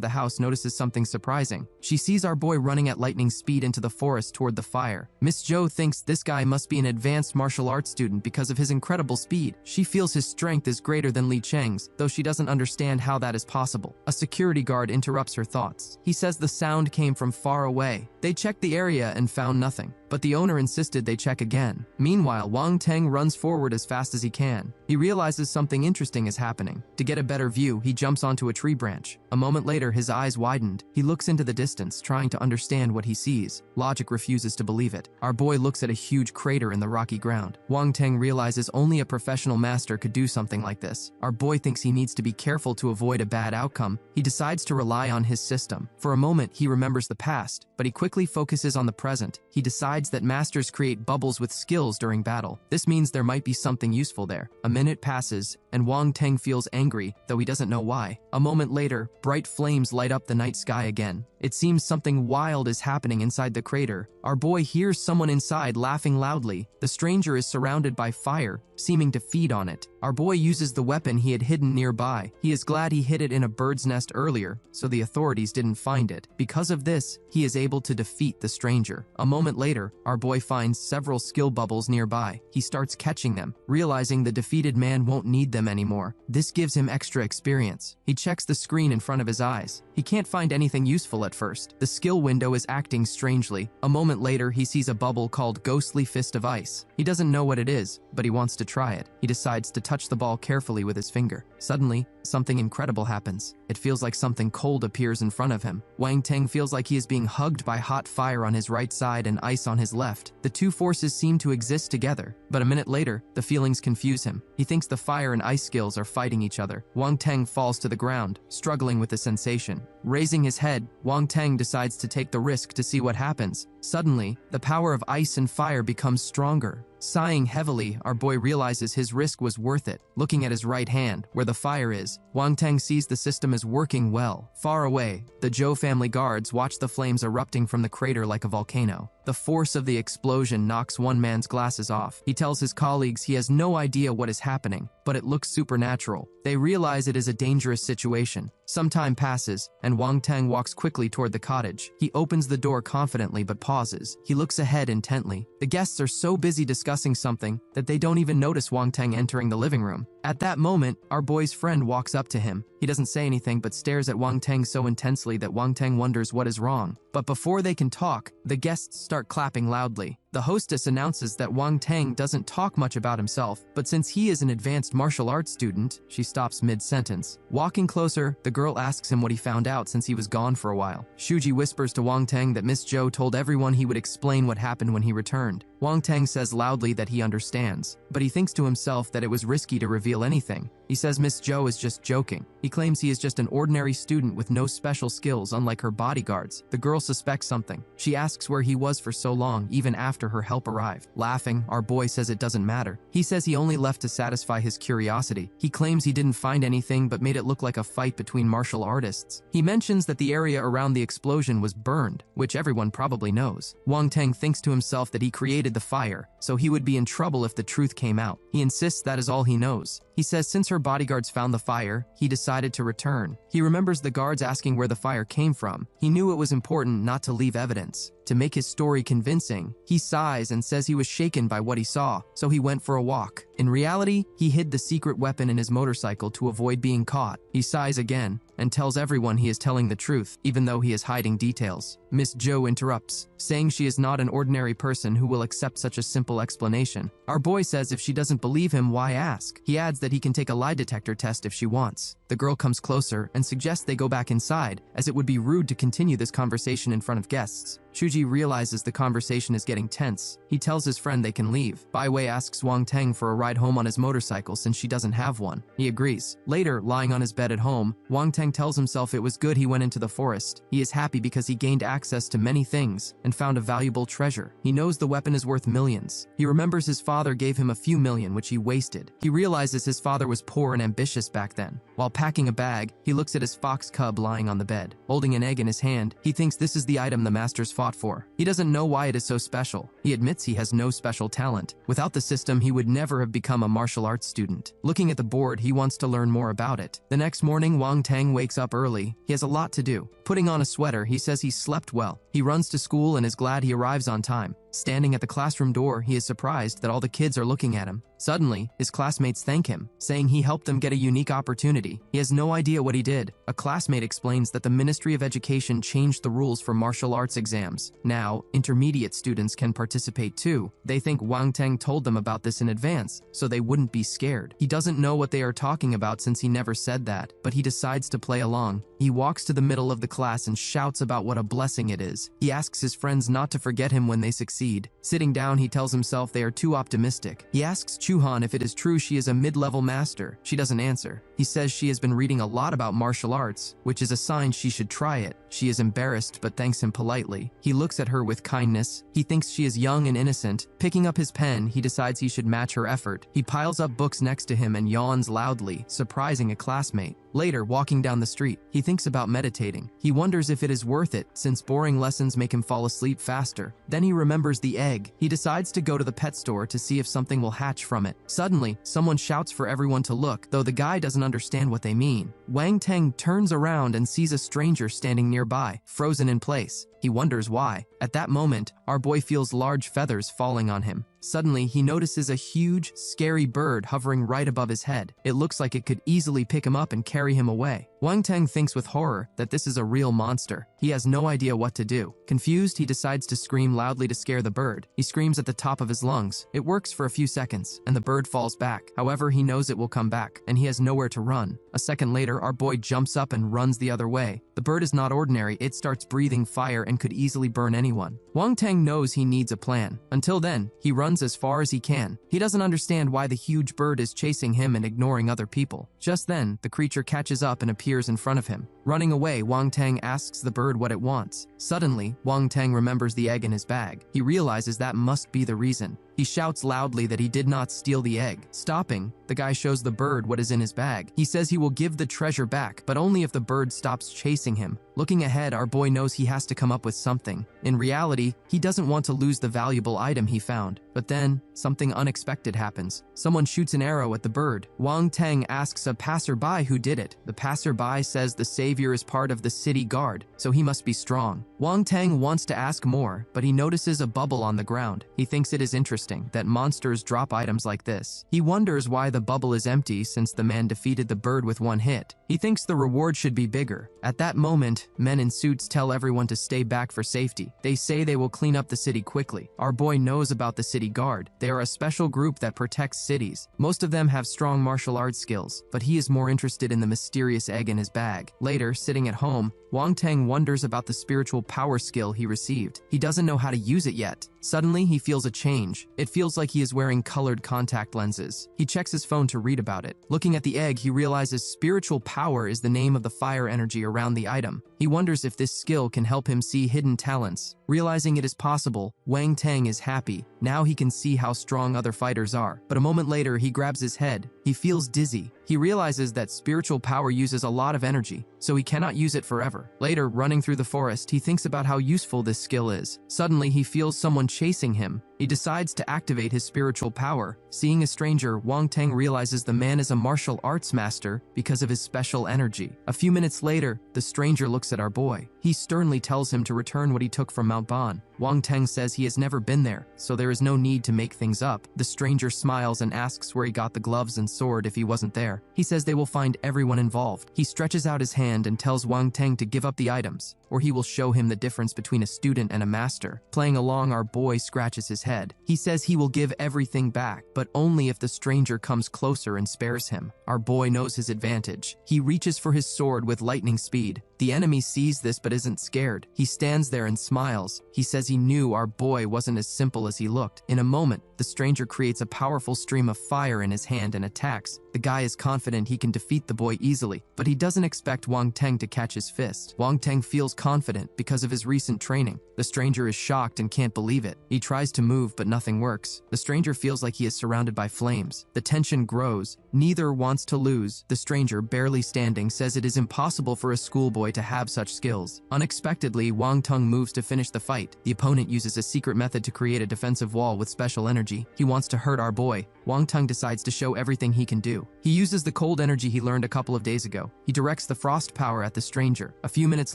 the house notices something surprising. She sees our boy running at lightning speed into the forest toward the fire. Miss Zhou thinks this guy must be an advanced martial arts student because of his incredible speed. She feels his strength is greater than Li Cheng's, though she doesn't understand how that is possible. A security guard interrupts her thoughts. He says the sound came from far away. They checked the area and found nothing, but the owner insisted they check again. Meanwhile, Wang Teng runs forward as fast as he can. He realizes something interesting is happening. To get a better view, he jumps onto a tree branch. A moment later, his eyes widened. He looks into the distance, trying to understand what he sees. Logic refuses to believe it. Our boy looks at a huge crater in the rocky ground. Wang Teng realizes only a professional master could do something like this. Our boy thinks he needs to be careful to avoid a bad outcome. He decides to rely on his system. For a moment, he remembers the past, but he quickly focuses on the present. He decides that masters create bubbles with skills during battle. This means there might be something useful there. A minute passes, and Wang Teng feels angry, though he doesn't know why. A moment later, bright flames light up the night sky again. It seems something wild is happening inside the crater. Our boy hears someone inside laughing loudly. The stranger is surrounded by fire, seeming to feed on it. Our boy uses the weapon he had hidden nearby. He is glad he hid it in a bird's nest earlier, so the authorities didn't find it. Because of this, he is able to defeat the stranger. A moment later, our boy finds several skill bubbles nearby. He starts catching them, realizing the defeated man won't need them anymore. This gives him extra experience. He checks the screen in front of his eyes. He can't find anything useful at first. The skill window is acting strangely. A moment later, he sees a bubble called Ghostly Fist of Ice. He doesn't know what it is, but he wants to try it. He decides to touch the ball carefully with his finger. Suddenly, something incredible happens. It feels like something cold appears in front of him. Wang Teng feels like he is being hugged by hot fire on his right side and ice on his left. The two forces seem to exist together, but a minute later, the feelings confuse him. He thinks the fire and ice skills are fighting each other. Wang Teng falls to the ground, struggling with the sensation. Raising his head, Wang Teng decides to take the risk to see what happens. Suddenly, the power of ice and fire becomes stronger. Sighing heavily, our boy realizes his risk was worth it. Looking at his right hand, where the fire is, Wang Teng sees the system is working well. Far away, the Zhou family guards watch the flames erupting from the crater like a volcano. The force of the explosion knocks one man's glasses off. He tells his colleagues he has no idea what is happening, but it looks supernatural. They realize it is a dangerous situation. Some time passes, and Wang Teng walks quickly toward the cottage. He opens the door confidently but pauses. He looks ahead intently. The guests are so busy discussing something that they don't even notice Wang Teng entering the living room. At that moment, our boy's friend walks up to him. He doesn't say anything but stares at Wang Teng so intensely that Wang Teng wonders what is wrong. But before they can talk, the guests start clapping loudly. The hostess announces that Wang Teng doesn't talk much about himself, but since he is an advanced martial arts student, she stops mid-sentence. Walking closer, the girl asks him what he found out since he was gone for a while. Shuji whispers to Wang Teng that Miss Zhou told everyone he would explain what happened when he returned. Wang Teng says loudly that he understands, but he thinks to himself that it was risky to reveal anything. He says Miss Zhou is just joking. He claims he is just an ordinary student with no special skills, unlike her bodyguards. The girl suspects something. She asks where he was for so long, even after her help arrived. Laughing, our boy says it doesn't matter. He says he only left to satisfy his curiosity. He claims he didn't find anything but made it look like a fight between martial artists. He mentions that the area around the explosion was burned, which everyone probably knows. Wang Teng thinks to himself that he created the fire, so he would be in trouble if the truth came out. He insists that is all he knows. He says since her bodyguards found the fire, he decided to return. He remembers the guards asking where the fire came from. He knew it was important not to leave evidence. To make his story convincing, he sighs and says he was shaken by what he saw, so he went for a walk. In reality, he hid the secret weapon in his motorcycle to avoid being caught. He sighs again and tells everyone he is telling the truth, even though he is hiding details. Miss Jo interrupts, saying she is not an ordinary person who will accept such a simple explanation. Our boy says if she doesn't believe him, why ask? He adds that he can take a lie detector test if she wants. The girl comes closer and suggests they go back inside, as it would be rude to continue this conversation in front of guests. Shuji realizes the conversation is getting tense. He tells his friend they can leave. Bai Wei asks Wang Teng for a ride home on his motorcycle since she doesn't have one. He agrees. Later, lying on his bed at home, Wang Teng tells himself it was good he went into the forest. He is happy because he gained access to many things and found a valuable treasure. He knows the weapon is worth millions. He remembers his father gave him a few million, which he wasted. He realizes his father was poor and ambitious back then. While packing a bag, he looks at his fox cub lying on the bed. Holding an egg in his hand, he thinks this is the item the masters fought for. He doesn't know why it is so special. He admits he has no special talent. Without the system, he would never have become a martial arts student. Looking at the board, he wants to learn more about it. The next morning, Wang Teng wakes up early. He has a lot to do. Putting on a sweater, he says he slept well. He runs to school and is glad he arrives on time. Standing at the classroom door, he is surprised that all the kids are looking at him. Suddenly, his classmates thank him, saying he helped them get a unique opportunity. He has no idea what he did. A classmate explains that the Ministry of Education changed the rules for martial arts exams. Now, intermediate students can participate too. They think Wang Teng told them about this in advance, so they wouldn't be scared. He doesn't know what they are talking about since he never said that, but he decides to play along. He walks to the middle of the class and shouts about what a blessing it is. He asks his friends not to forget him when they succeed. Sitting down, he tells himself they are too optimistic. He asks Chuhan if it is true she is a mid-level master. She doesn't answer. He says she has been reading a lot about martial arts, which is a sign she should try it. She is embarrassed but thanks him politely. He looks at her with kindness. He thinks she is young and innocent. Picking up his pen, he decides he should match her effort. He piles up books next to him and yawns loudly, surprising a classmate. Later, walking down the street, he thinks about meditating. He wonders if it is worth it, since boring lessons make him fall asleep faster. Then he remembers the egg. He decides to go to the pet store to see if something will hatch from it. Suddenly, someone shouts for everyone to look, though the guy doesn't understand what they mean. Wang Teng turns around and sees a stranger standing nearby, frozen in place. He wonders why. At that moment, our boy feels large feathers falling on him. Suddenly, he notices a huge, scary bird hovering right above his head. It looks like it could easily pick him up and carry him away. Wang Teng thinks with horror that this is a real monster. He has no idea what to do. Confused, he decides to scream loudly to scare the bird. He screams at the top of his lungs. It works for a few seconds, and the bird falls back. However, he knows it will come back, and he has nowhere to run. A second later, our boy jumps up and runs the other way. The bird is not ordinary. It starts breathing fire and could easily burn anyone. Wang Teng knows he needs a plan. Until then, he runs as far as he can. He doesn't understand why the huge bird is chasing him and ignoring other people. Just then, the creature catches up and appears in front of him. Running away, Wang Teng asks the bird what it wants. Suddenly, Wang Teng remembers the egg in his bag. He realizes that must be the reason. He shouts loudly that he did not steal the egg. Stopping, the guy shows the bird what is in his bag. He says he will give the treasure back, but only if the bird stops chasing him. Looking ahead, our boy knows he has to come up with something. In reality, he doesn't want to lose the valuable item he found. But then, something unexpected happens. Someone shoots an arrow at the bird. Wang Teng asks a passerby who did it. The passerby says the savior is part of the city guard, so he must be strong. Wang Teng wants to ask more, but he notices a bubble on the ground. He thinks it is interesting that monsters drop items like this. He wonders why the bubble is empty since the man defeated the bird with one hit. He thinks the reward should be bigger. At that moment, men in suits tell everyone to stay back for safety. They say they will clean up the city quickly. Our boy knows about the city guard. They are a special group that protects cities. Most of them have strong martial arts skills, but he is more interested in the mysterious egg in his bag. Later, sitting at home, Wang Teng wonders about the spiritual power skill he received. He doesn't know how to use it yet. Suddenly, he feels a change. It feels like he is wearing colored contact lenses. He checks his phone to read about it. Looking at the egg, he realizes spiritual power is the name of the fire energy around the item. He wonders if this skill can help him see hidden talents. Realizing it is possible, Wang Teng is happy. Now he can see how strong other fighters are. But a moment later, he grabs his head. He feels dizzy. He realizes that spiritual power uses a lot of energy, so he cannot use it forever. Later, running through the forest, he thinks about how useful this skill is. Suddenly, he feels someone chasing him. He decides to activate his spiritual power. Seeing a stranger, Wang Teng realizes the man is a martial arts master because of his special energy. A few minutes later, the stranger looks at our boy. He sternly tells him to return what he took from Mount Ban. Wang Teng says he has never been there, so there is no need to make things up. The stranger smiles and asks where he got the gloves and sword if he wasn't there. He says they will find everyone involved. He stretches out his hand and tells Wang Teng to give up the items, or he will show him the difference between a student and a master. Playing along, our boy scratches his head. He says he will give everything back, but only if the stranger comes closer and spares him. Our boy knows his advantage. He reaches for his sword with lightning speed. The enemy sees this but isn't scared. He stands there and smiles. He says he knew our boy wasn't as simple as he looked. In a moment, the stranger creates a powerful stream of fire in his hand and attacks. The guy is confident he can defeat the boy easily, but he doesn't expect Wang Teng to catch his fist. Wang Teng feels confident because of his recent training. The stranger is shocked and can't believe it. He tries to move, but nothing works. The stranger feels like he is surrounded by flames. The tension grows. Neither wants to lose. The stranger, barely standing, says it is impossible for a schoolboy to have such skills. Unexpectedly, Wang Teng moves to finish the fight. The opponent uses a secret method to create a defensive wall with special energy. He wants to hurt our boy. Wang Teng decides to show everything he can do. He uses the cold energy he learned a couple of days ago. He directs the frost power at the stranger. A few minutes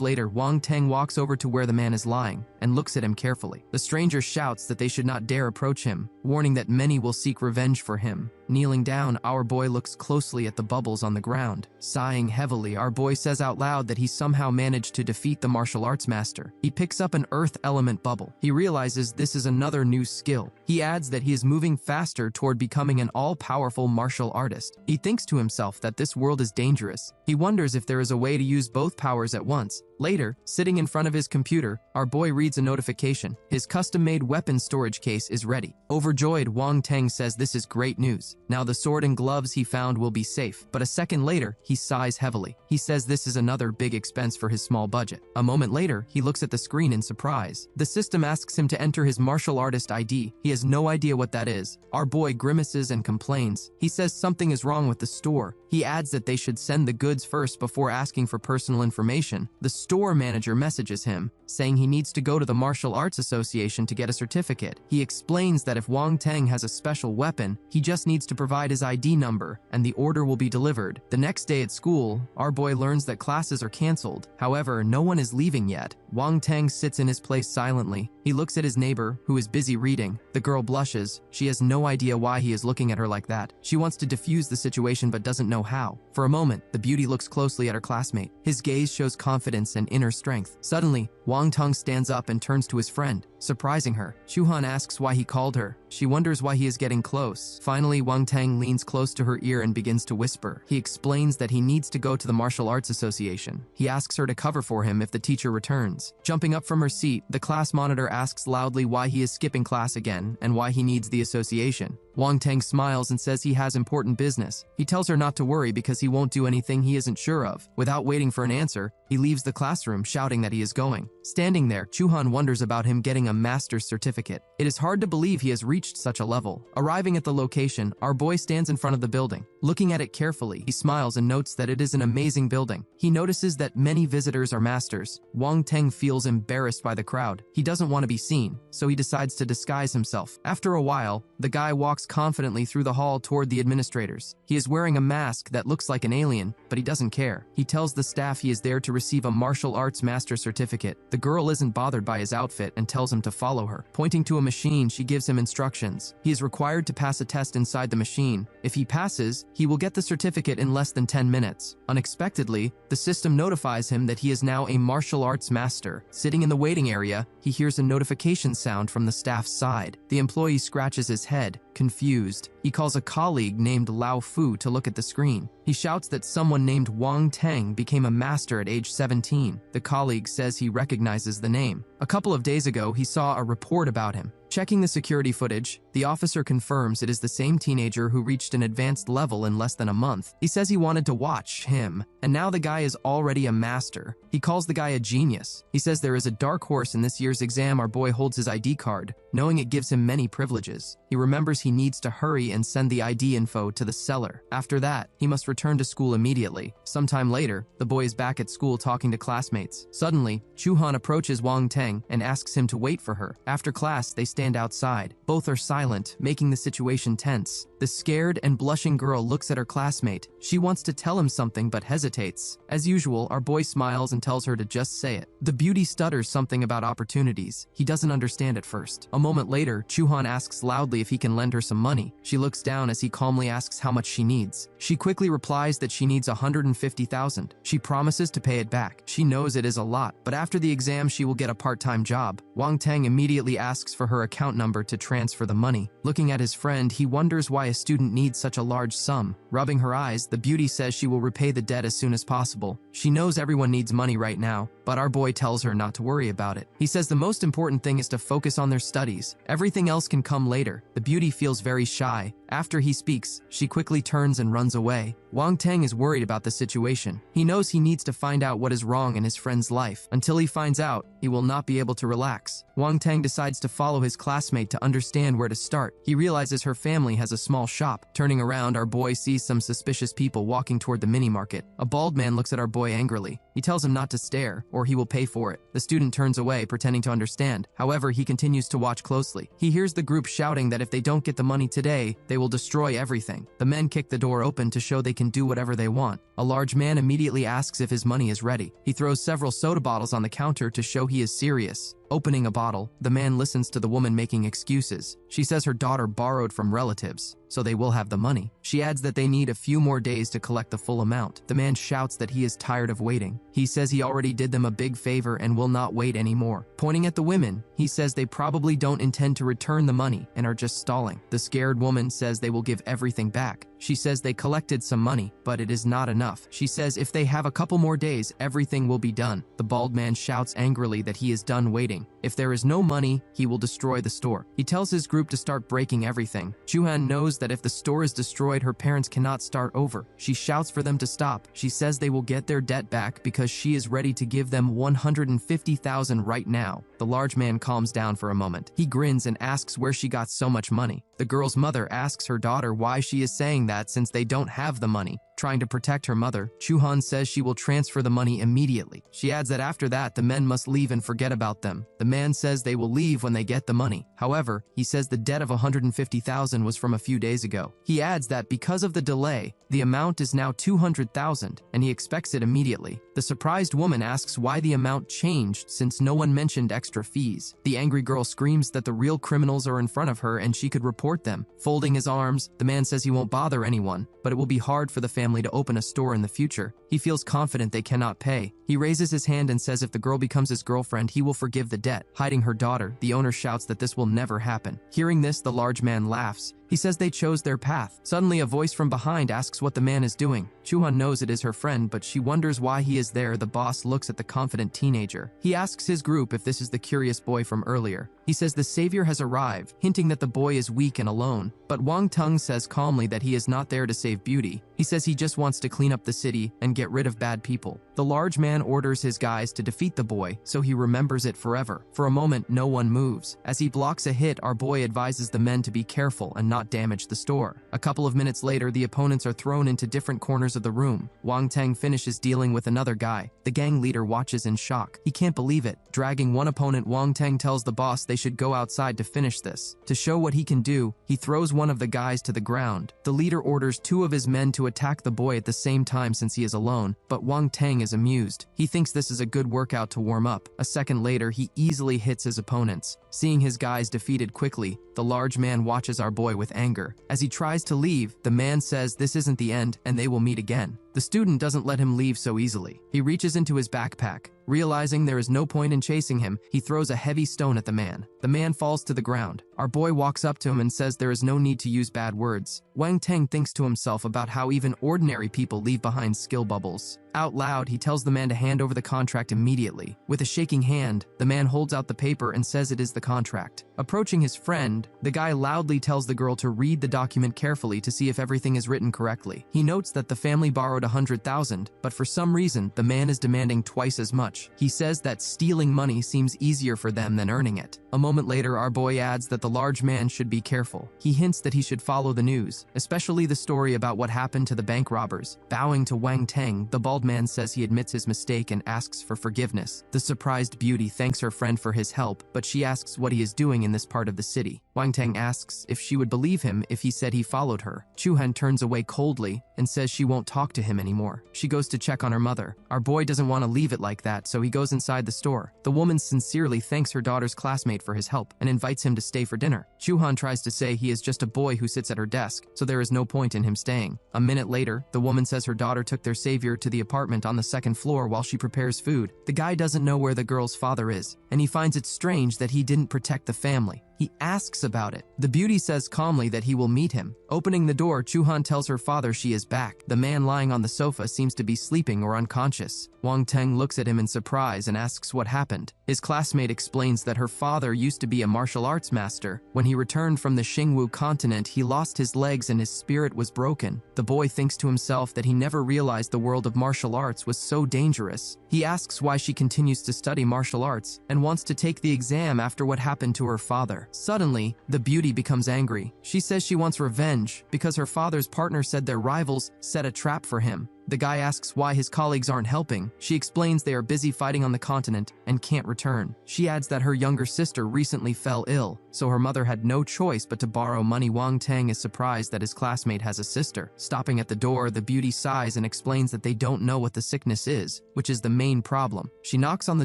later, Wang Teng walks over to where the man is lying and looks at him carefully. The stranger shouts that they should not dare approach him, warning that many will seek revenge for him. Kneeling down, our boy looks closely at the bubbles on the ground. Sighing heavily, our boy says out loud that he somehow managed to defeat the martial arts master. He picks up an earth element bubble. He realizes this is another new skill. He adds that he is moving faster toward becoming an all-powerful martial artist. He thinks to himself that this world is dangerous. He wonders if there is a way to use both powers at once. Later, sitting in front of his computer, our boy reads a notification. His custom-made weapon storage case is ready. Overjoyed, Wang Teng says this is great news. Now the sword and gloves he found will be safe, but a second later, he sighs heavily. He says this is another big expense for his small budget. A moment later, he looks at the screen in surprise. The system asks him to enter his martial artist ID. He has no idea what that is. Our boy grimaces and complains. He says something is wrong with the store. He adds that they should send the goods first before asking for personal information. The store manager messages him, saying he needs to go to the Martial Arts Association to get a certificate. He explains that if Wang Teng has a special weapon, he just needs to provide his ID number, and the order will be delivered. The next day at school, our boy learns that classes are canceled. However, no one is leaving yet. Wang Teng sits in his place silently. He looks at his neighbor, who is busy reading. The girl blushes. She has no idea why he is looking at her like that. She wants to defuse the situation but doesn't know how. For a moment, the beauty looks closely at her classmate. His gaze shows confidence and inner strength. Suddenly, Wang Teng stands up and turns to his friend, surprising her. Chuhan asks why he called her. She wonders why he is getting close. Finally, Wang Teng leans close to her ear and begins to whisper. He explains that he needs to go to the Martial Arts Association. He asks her to cover for him if the teacher returns. Jumping up from her seat, the class monitor asks loudly why he is skipping class again and why he needs the association. Wang Teng smiles and says he has important business. He tells her not to worry because he won't do anything he isn't sure of. Without waiting for an answer, he leaves the classroom shouting that he is going. Standing there, Chuhan wonders about him getting a master's certificate. It is hard to believe he has reached such a level. Arriving at the location, our boy stands in front of the building. Looking at it carefully, he smiles and notes that it is an amazing building. He notices that many visitors are masters. Wang Teng feels embarrassed by the crowd. He doesn't want to be seen, so he decides to disguise himself. After a while, the guy walks confidently through the hall toward the administrators. He is wearing a mask that looks like an alien, but he doesn't care. He tells the staff he is there to receive a martial arts master certificate. The girl isn't bothered by his outfit and tells him to follow her. Pointing to a machine, she gives him instructions. He is required to pass a test inside the machine. If he passes, he will get the certificate in less than 10 minutes. Unexpectedly, the system notifies him that he is now a martial arts master. Sitting in the waiting area, he hears a notification sound from the staff's side. The employee scratches his head, confused. He calls a colleague named Lao Fu to look at the screen. He shouts that someone named Wang Teng became a master at age 17. The colleague says he recognizes the name. A couple of days ago, he saw a report about him. Checking the security footage, the officer confirms it is the same teenager who reached an advanced level in less than a month. He says he wanted to watch him, and now the guy is already a master. He calls the guy a genius. He says there is a dark horse in this year's exam. Our boy holds his ID card, knowing it gives him many privileges. He remembers he needs to hurry and send the ID info to the seller. After that, he must return to school immediately. Sometime later, the boy is back at school talking to classmates. Suddenly, Chuhan approaches Wang Teng and asks him to wait for her. After class, they stay stand outside. Both are silent, making the situation tense. The scared and blushing girl looks at her classmate. She wants to tell him something but hesitates. As usual, our boy smiles and tells her to just say it. The beauty stutters something about opportunities. He doesn't understand at first. A moment later, Chuhan asks loudly if he can lend her some money. She looks down as he calmly asks how much she needs. She quickly replies that she needs 150,000. She promises to pay it back. She knows it is a lot, but after the exam she will get a part-time job. Wang Teng immediately asks for her account number to transfer the money. Looking at his friend, he wonders why a student needs such a large sum. Rubbing her eyes, the beauty says she will repay the debt as soon as possible. She knows everyone needs money right now, but our boy tells her not to worry about it. He says the most important thing is to focus on their studies. Everything else can come later. The beauty feels very shy. After he speaks, she quickly turns and runs away. Wang Teng is worried about the situation. He knows he needs to find out what is wrong in his friend's life. Until he finds out, he will not be able to relax. Wang Teng decides to follow his classmate to understand where to start. He realizes her family has a small shop. Turning around, our boy sees some suspicious people walking toward the mini-market. A bald man looks at our boy angrily. He tells him not to stare, or he will pay for it. The student turns away, pretending to understand. However, he continues to watch closely. He hears the group shouting that if they don't get the money today, they will destroy everything. The men kick the door open to show they can do whatever they want. A large man immediately asks if his money is ready. He throws several soda bottles on the counter to show he is serious. Opening a bottle, the man listens to the woman making excuses. She says her daughter borrowed from relatives, so they will have the money. She adds that they need a few more days to collect the full amount. The man shouts that he is tired of waiting. He says he already did them a big favor and will not wait anymore. Pointing at the women, he says they probably don't intend to return the money and are just stalling. The scared woman says they will give everything back. She says they collected some money, but it is not enough. She says if they have a couple more days, everything will be done. The bald man shouts angrily that he is done waiting. If there is no money, he will destroy the store. He tells his group to start breaking everything. Chuhan knows that if the store is destroyed, her parents cannot start over. She shouts for them to stop. She says they will get their debt back because she is ready to give them 150,000 right now. The large man calms down for a moment. He grins and asks where she got so much money. The girl's mother asks her daughter why she is saying that since they don't have the money. Trying to protect her mother, Chuhan says she will transfer the money immediately. She adds that after that, the men must leave and forget about them. The man says they will leave when they get the money. However, he says the debt of 150,000 was from a few days ago. He adds that because of the delay, the amount is now 200,000, and he expects it immediately. The surprised woman asks why the amount changed since no one mentioned extra fees. The angry girl screams that the real criminals are in front of her and she could report them. Folding his arms, the man says he won't bother anyone, but it will be hard for the family to open a store in the future. He feels confident they cannot pay. He raises his hand and says if the girl becomes his girlfriend, he will forgive the debt. Hiding her daughter, the owner shouts that this will never happen. Hearing this, the large man laughs. He says they chose their path. Suddenly, a voice from behind asks what the man is doing. Chuhan knows it is her friend, but she wonders why he is there. The boss looks at the confident teenager. He asks his group if this is the curious boy from earlier. He says the savior has arrived, hinting that the boy is weak and alone. But Wang Tung says calmly that he is not there to save beauty. He says he just wants to clean up the city and get rid of bad people. The large man orders his guys to defeat the boy, so he remembers it forever. For a moment, no one moves. As he blocks a hit, our boy advises the men to be careful and not damage the store. A couple of minutes later, the opponents are thrown into different corners of the room. Wang Teng finishes dealing with another guy. The gang leader watches in shock. He can't believe it. Dragging one opponent, Wang Teng tells the boss they should go outside to finish this. To show what he can do, he throws one of the guys to the ground. The leader orders two of his men to attack the boy at the same time since he is alone, but Wang Teng is amused. He thinks this is a good workout to warm up. A second later, he easily hits his opponents. Seeing his guys defeated quickly, the large man watches our boy with anger. As he tries to leave, the man says this isn't the end and they will meet again. The student doesn't let him leave so easily. He reaches into his backpack. Realizing there is no point in chasing him, he throws a heavy stone at the man. The man falls to the ground. Our boy walks up to him and says there is no need to use bad words. Wang Teng thinks to himself about how even ordinary people leave behind skill bubbles. Out loud, he tells the man to hand over the contract immediately. With a shaking hand, the man holds out the paper and says it is the contract. Approaching his friend, the guy loudly tells the girl to read the document carefully to see if everything is written correctly. He notes that the family borrowed 100,000, but for some reason, the man is demanding twice as much. He says that stealing money seems easier for them than earning it. A moment later, our boy adds that the large man should be careful. He hints that he should follow the news, especially the story about what happened to the bank robbers. Bowing to Wang Teng, the bald man says he admits his mistake and asks for forgiveness. The surprised beauty thanks her friend for his help, but she asks what he is doing in this part of the city. Wang Teng asks if she would believe him if he said he followed her. Chuhan turns away coldly and says she won't talk to him anymore. She goes to check on her mother. Our boy doesn't want to leave it like that, so he goes inside the store. The woman sincerely thanks her daughter's classmate for his help and invites him to stay for dinner. Chuhan tries to say he is just a boy who sits at her desk, so there is no point in him staying. A minute later, the woman says her daughter took their savior to the apartment on the second floor while she prepares food. The guy doesn't know where the girl's father is, and he finds it strange that he didn't protect the family. He asks about it. The beauty says calmly that he will meet him. Opening the door, Chuhan tells her father she is back. The man lying on the sofa seems to be sleeping or unconscious. Wang Teng looks at him in surprise and asks what happened. His classmate explains that her father used to be a martial arts master. When he returned from the Xingwu continent, he lost his legs and his spirit was broken. The boy thinks to himself that he never realized the world of martial arts was so dangerous. He asks why she continues to study martial arts and wants to take the exam after what happened to her father. Suddenly, the beauty becomes angry. She says she wants revenge because her father's partner said their rivals set a trap for him. The guy asks why his colleagues aren't helping. She explains they are busy fighting on the continent and can't return. She adds that her younger sister recently fell ill, so her mother had no choice but to borrow money. Wang Teng is surprised that his classmate has a sister. Stopping at the door, the beauty sighs and explains that they don't know what the sickness is, which is the main problem. She knocks on the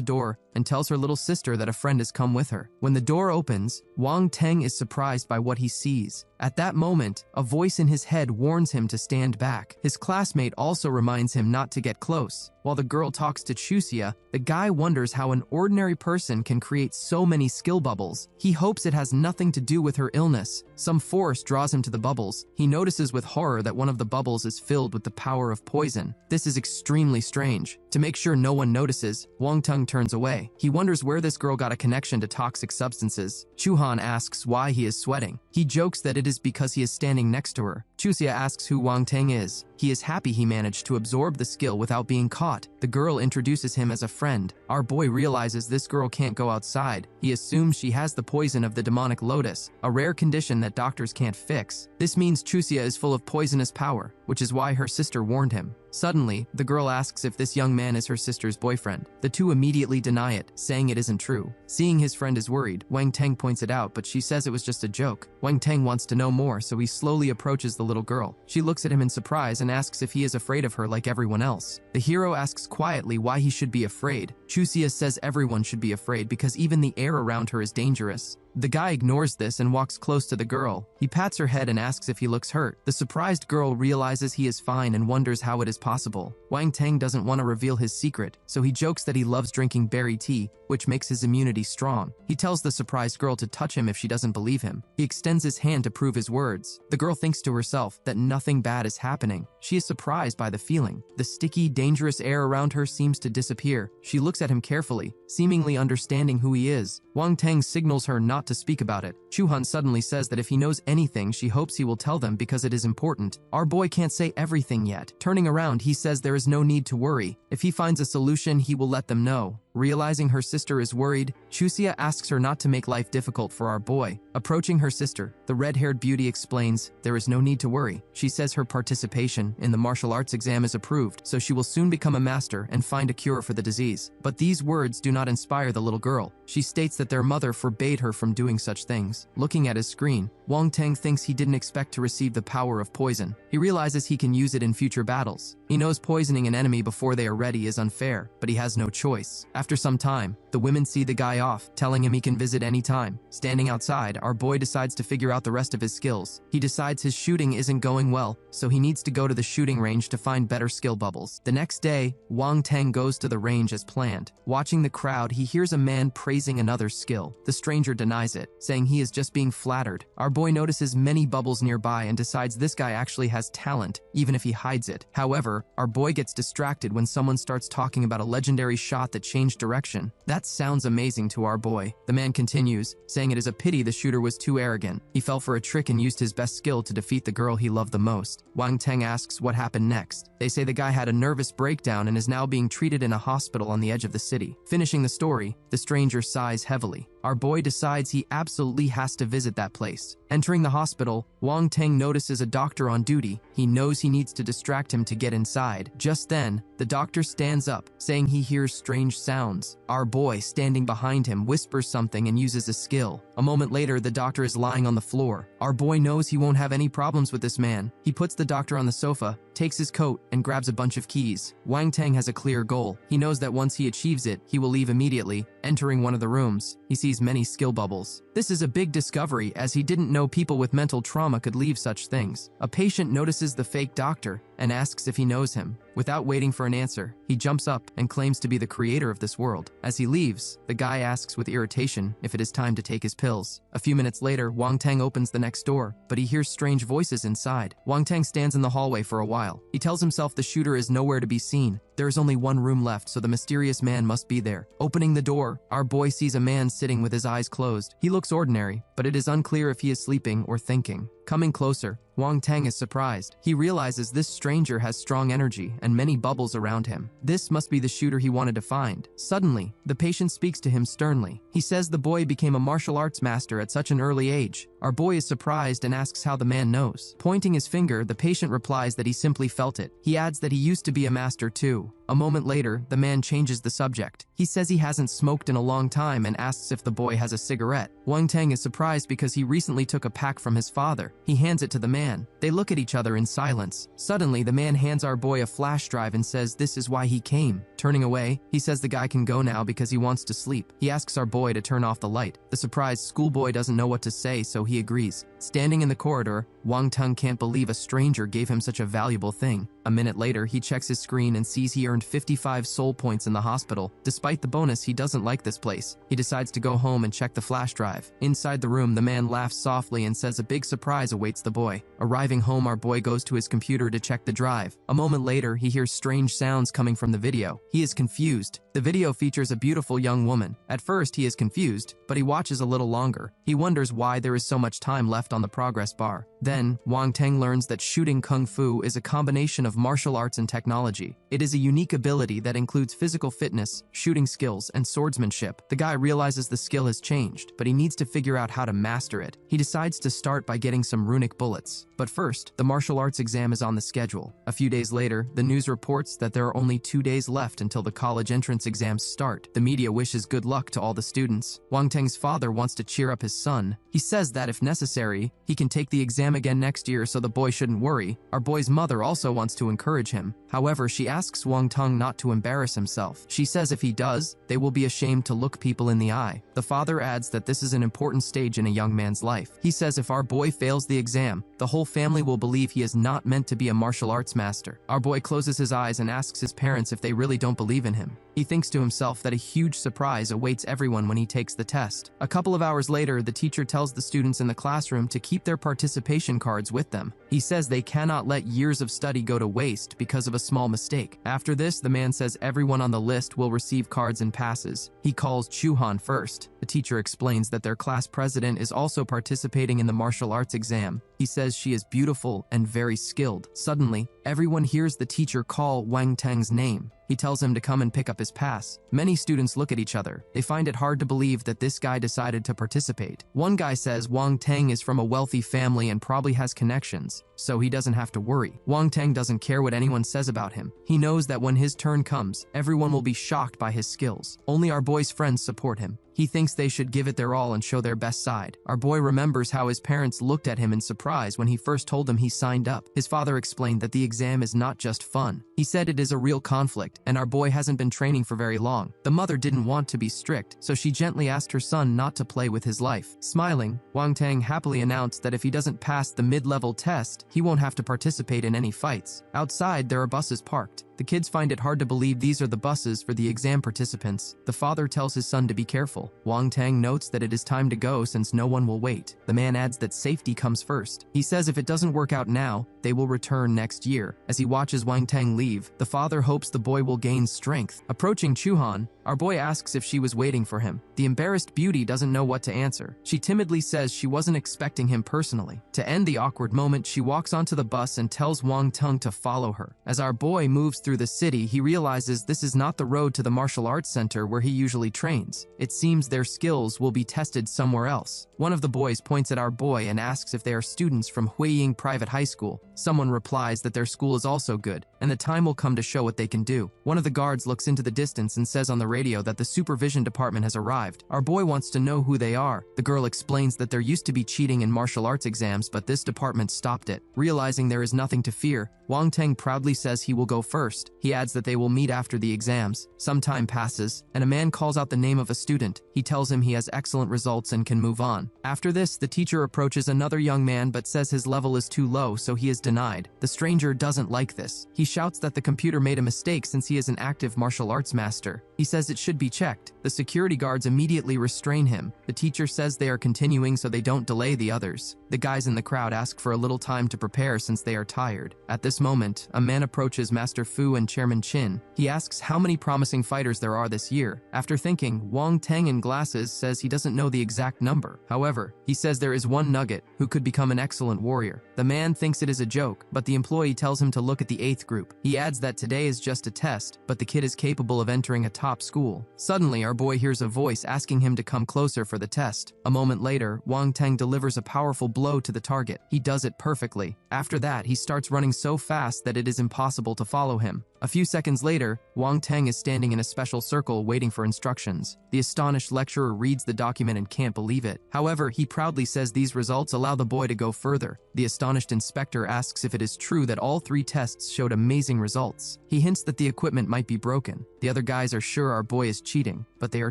door and tells her little sister that a friend has come with her. When the door opens, Wang Teng is surprised by what he sees. At that moment, a voice in his head warns him to stand back. His classmate also reminds him not to get close. While the girl talks to Chusia, the guy wonders how an ordinary person can create so many skill bubbles. He hopes it has nothing to do with her illness. Some force draws him to the bubbles. He notices with horror that one of the bubbles is filled with the power of poison. This is extremely strange. To make sure no one notices, Wang Teng turns away. He wonders where this girl got a connection to toxic substances. Chuhan asks why he is sweating. He jokes that it is because he is standing next to her. Chusia asks who Wang Teng is. He is happy he managed to absorb the skill without being caught. The girl introduces him as a friend. Our boy realizes this girl can't go outside. He assumes she has the poison of the demonic lotus, a rare condition that doctors can't fix. This means Chusia is full of poisonous power, which is why her sister warned him. Suddenly, the girl asks if this young man is her sister's boyfriend. The two immediately deny it, saying it isn't true. Seeing his friend is worried, Wang Teng points it out, but she says it was just a joke. Wang Teng wants to know more, so he slowly approaches the little girl. She looks at him in surprise and asks if he is afraid of her like everyone else. The hero asks quietly why he should be afraid. Chusia says everyone should be afraid because even the air around her is dangerous. The guy ignores this and walks close to the girl. He pats her head and asks if he looks hurt. The surprised girl realizes he is fine and wonders how it is possible. Wang Teng doesn't want to reveal his secret, so he jokes that he loves drinking berry tea, which makes his immunity strong. He tells the surprised girl to touch him if she doesn't believe him. He extends his hand to prove his words. The girl thinks to herself that nothing bad is happening. She is surprised by the feeling. The sticky, dangerous air around her seems to disappear. She looks at him carefully, seemingly understanding who he is. Wang Teng signals her not to speak about it. Chuhan suddenly says that if he knows anything, she hopes he will tell them because it is important. Our boy can't say everything yet. Turning around, he says there is no need to worry. If he finds a solution, he will let them know. Realizing her sister is worried, Chusia asks her not to make life difficult for our boy. Approaching her sister, the red-haired beauty explains there is no need to worry. She says her participation in the martial arts exam is approved, so she will soon become a master and find a cure for the disease. But these words do not inspire the little girl. She states that their mother forbade her from doing such things. Looking at his screen, Wang Teng thinks he didn't expect to receive the power of poison. He realizes he can use it in future battles. He knows poisoning an enemy before they are ready is unfair, but he has no choice. After some time, the women see the guy off, telling him he can visit any time. Standing outside, our boy decides to figure out the rest of his skills. He decides his shooting isn't going well, so he needs to go to the shooting range to find better skill bubbles. The next day, Wang Teng goes to the range as planned. Watching the crowd, he hears a man praising another's skill. The stranger denies it, saying he is just being flattered. Our boy notices many bubbles nearby and decides this guy actually has talent, even if he hides it. However, our boy gets distracted when someone starts talking about a legendary shot that changed direction. That sounds amazing to our boy. The man continues, saying it is a pity the shooter was too arrogant. He fell for a trick and used his best skill to defeat the girl he loved the most. Wang Teng asks what happened next. They say the guy had a nervous breakdown and is now being treated in a hospital on the edge of the city. Finishing the story, the stranger sighs heavily. Our boy decides he absolutely has to visit that place. Entering the hospital, Wang Teng notices a doctor on duty. He knows he needs to distract him to get inside. Just then, the doctor stands up, saying he hears strange sounds. Our boy, standing behind him, whispers something and uses a skill. A moment later, the doctor is lying on the floor. Our boy knows he won't have any problems with this man. He puts the doctor on the sofa, takes his coat, and grabs a bunch of keys. Wang Teng has a clear goal. He knows that once he achieves it, he will leave immediately. Entering one of the rooms, he sees many skill bubbles. This is a big discovery, as he didn't know people with mental trauma could leave such things. A patient notices the fake doctor and asks if he knows him. Without waiting for an answer, he jumps up and claims to be the creator of this world. As he leaves, the guy asks with irritation if it is time to take his pills. A few minutes later, Wang Teng opens the next door, but he hears strange voices inside. Wang Teng stands in the hallway for a while. He tells himself the shooter is nowhere to be seen. There is only one room left, so the mysterious man must be there. Opening the door, our boy sees a man sitting with his eyes closed. He looks ordinary, but it is unclear if he is sleeping or thinking. Coming closer, Wang Teng is surprised. He realizes this stranger has strong energy and many bubbles around him. This must be the shooter he wanted to find. Suddenly, the patient speaks to him sternly. He says the boy became a martial arts master at such an early age. Our boy is surprised and asks how the man knows. Pointing his finger, the patient replies that he simply felt it. He adds that he used to be a master too. A moment later, the man changes the subject. He says he hasn't smoked in a long time and asks if the boy has a cigarette. Wang Teng is surprised because he recently took a pack from his father. He hands it to the man. They look at each other in silence. Suddenly, the man hands our boy a flash drive and says this is why he came. Turning away, he says the guy can go now because he wants to sleep. He asks our boy to turn off the light. The surprised schoolboy doesn't know what to say, so he agrees. Standing in the corridor, Wang Teng can't believe a stranger gave him such a valuable thing. A minute later, he checks his screen and sees he earned 55 soul points in the hospital. Despite the bonus, he doesn't like this place. He decides to go home and check the flash drive. Inside the room, the man laughs softly and says a big surprise awaits the boy. Arriving home, our boy goes to his computer to check the drive. A moment later, he hears strange sounds coming from the video. He is confused. The video features a beautiful young woman. At first, he is confused, but he watches a little longer. He wonders why there is so much time left on the progress bar. Then, Wang Teng learns that shooting kung fu is a combination of martial arts and technology. It is a unique ability that includes physical fitness, shooting skills, and swordsmanship. The guy realizes the skill has changed, but he needs to figure out how to master it. He decides to start by getting some runic bullets. But first, the martial arts exam is on the schedule. A few days later, the news reports that there are only 2 days left until the college entrance exams start. The media wishes good luck to all the students. Wang Teng's father wants to cheer up his son. He says that if necessary, he can take the exam again next year so the boy shouldn't worry. Our boy's mother also wants to encourage him. However, she asks Wang Teng not to embarrass himself. She says if he does, they will be ashamed to look people in the eye. The father adds that this is an important stage in a young man's life. He says if our boy fails the exam, the whole family will believe he is not meant to be a martial arts master. Our boy closes his eyes and asks his parents if they really don't believe in him. He thinks to himself that a huge surprise awaits everyone when he takes the test. A couple of hours later, the teacher tells the students in the classroom to keep their participation cards with them. He says they cannot let years of study go to waste because of a small mistake. After this, the man says everyone on the list will receive cards and passes. He calls Chuhan first. The teacher explains that their class president is also participating in the martial arts exam. He says she is beautiful and very skilled. Suddenly, everyone hears the teacher call Wang Teng's name. He tells him to come and pick up his pass. Many students look at each other. They find it hard to believe that this guy decided to participate. One guy says Wang Teng is from a wealthy family and probably has connections, so he doesn't have to worry. Wang Teng doesn't care what anyone says about him. He knows that when his turn comes, everyone will be shocked by his skills. Only our boy's friends support him. He thinks they should give it their all and show their best side. Our boy remembers how his parents looked at him in surprise when he first told them he signed up. His father explained that the exam is not just fun. He said it is a real conflict, and our boy hasn't been training for very long. The mother didn't want to be strict, so she gently asked her son not to play with his life. Smiling, Wang Teng happily announced that if he doesn't pass the mid-level test, he won't have to participate in any fights. Outside, there are buses parked. The kids find it hard to believe these are the buses for the exam participants. The father tells his son to be careful. Wang Teng notes that it is time to go since no one will wait. The man adds that safety comes first. He says if it doesn't work out now, they will return next year. As he watches Wang Tang leave, the father hopes the boy will gain strength. Approaching Chuhan, our boy asks if she was waiting for him. The embarrassed beauty doesn't know what to answer. She timidly says she wasn't expecting him personally. To end the awkward moment, she walks onto the bus and tells Wang Tang to follow her. As our boy moves through the city, he realizes this is not the road to the martial arts center where he usually trains. It seems their skills will be tested somewhere else. One of the boys points at our boy and asks if they are students from Huiying Private High School. Someone replies that their school is also good, and the time will come to show what they can do. One of the guards looks into the distance and says on the radio that the supervision department has arrived. Our boy wants to know who they are. The girl explains that there used to be cheating in martial arts exams, but this department stopped it. Realizing there is nothing to fear, Wang Tang proudly says he will go first. He adds that they will meet after the exams. Some time passes, and a man calls out the name of a student. He tells him he has excellent results and can move on. After this, the teacher approaches another young man but says his level is too low, so he is denied. The stranger doesn't like this. He shouts that the computer made a mistake since he is an active martial arts master. He says it should be checked. The security guards immediately restrain him. The teacher says they are continuing so they don't delay the others. The guys in the crowd ask for a little time to prepare since they are tired. At this moment, a man approaches Master Fu and Chairman Chin. He asks how many promising fighters there are this year. After thinking, Wang Tang in glasses says he doesn't know the exact number. However, he says there is one nugget who could become an excellent warrior. The man thinks it is a joke, but the employee tells him to look at the 8th group. He adds that today is just a test, but the kid is capable of entering a top school. Suddenly, our boy hears a voice asking him to come closer for the test. A moment later, Wang Tang delivers a powerful blow to the target. He does it perfectly. After that, he starts running so fast that it is impossible to follow him. A few seconds later, Wang Tang is standing in a special circle waiting for instructions. The astonished lecturer reads the document and can't believe it. However, he proudly says these results allow the boy to go further. The astonished inspector asks if it is true that all 3 tests showed amazing results. He hints that the equipment might be broken. The other guys are sure our boy is cheating, but they are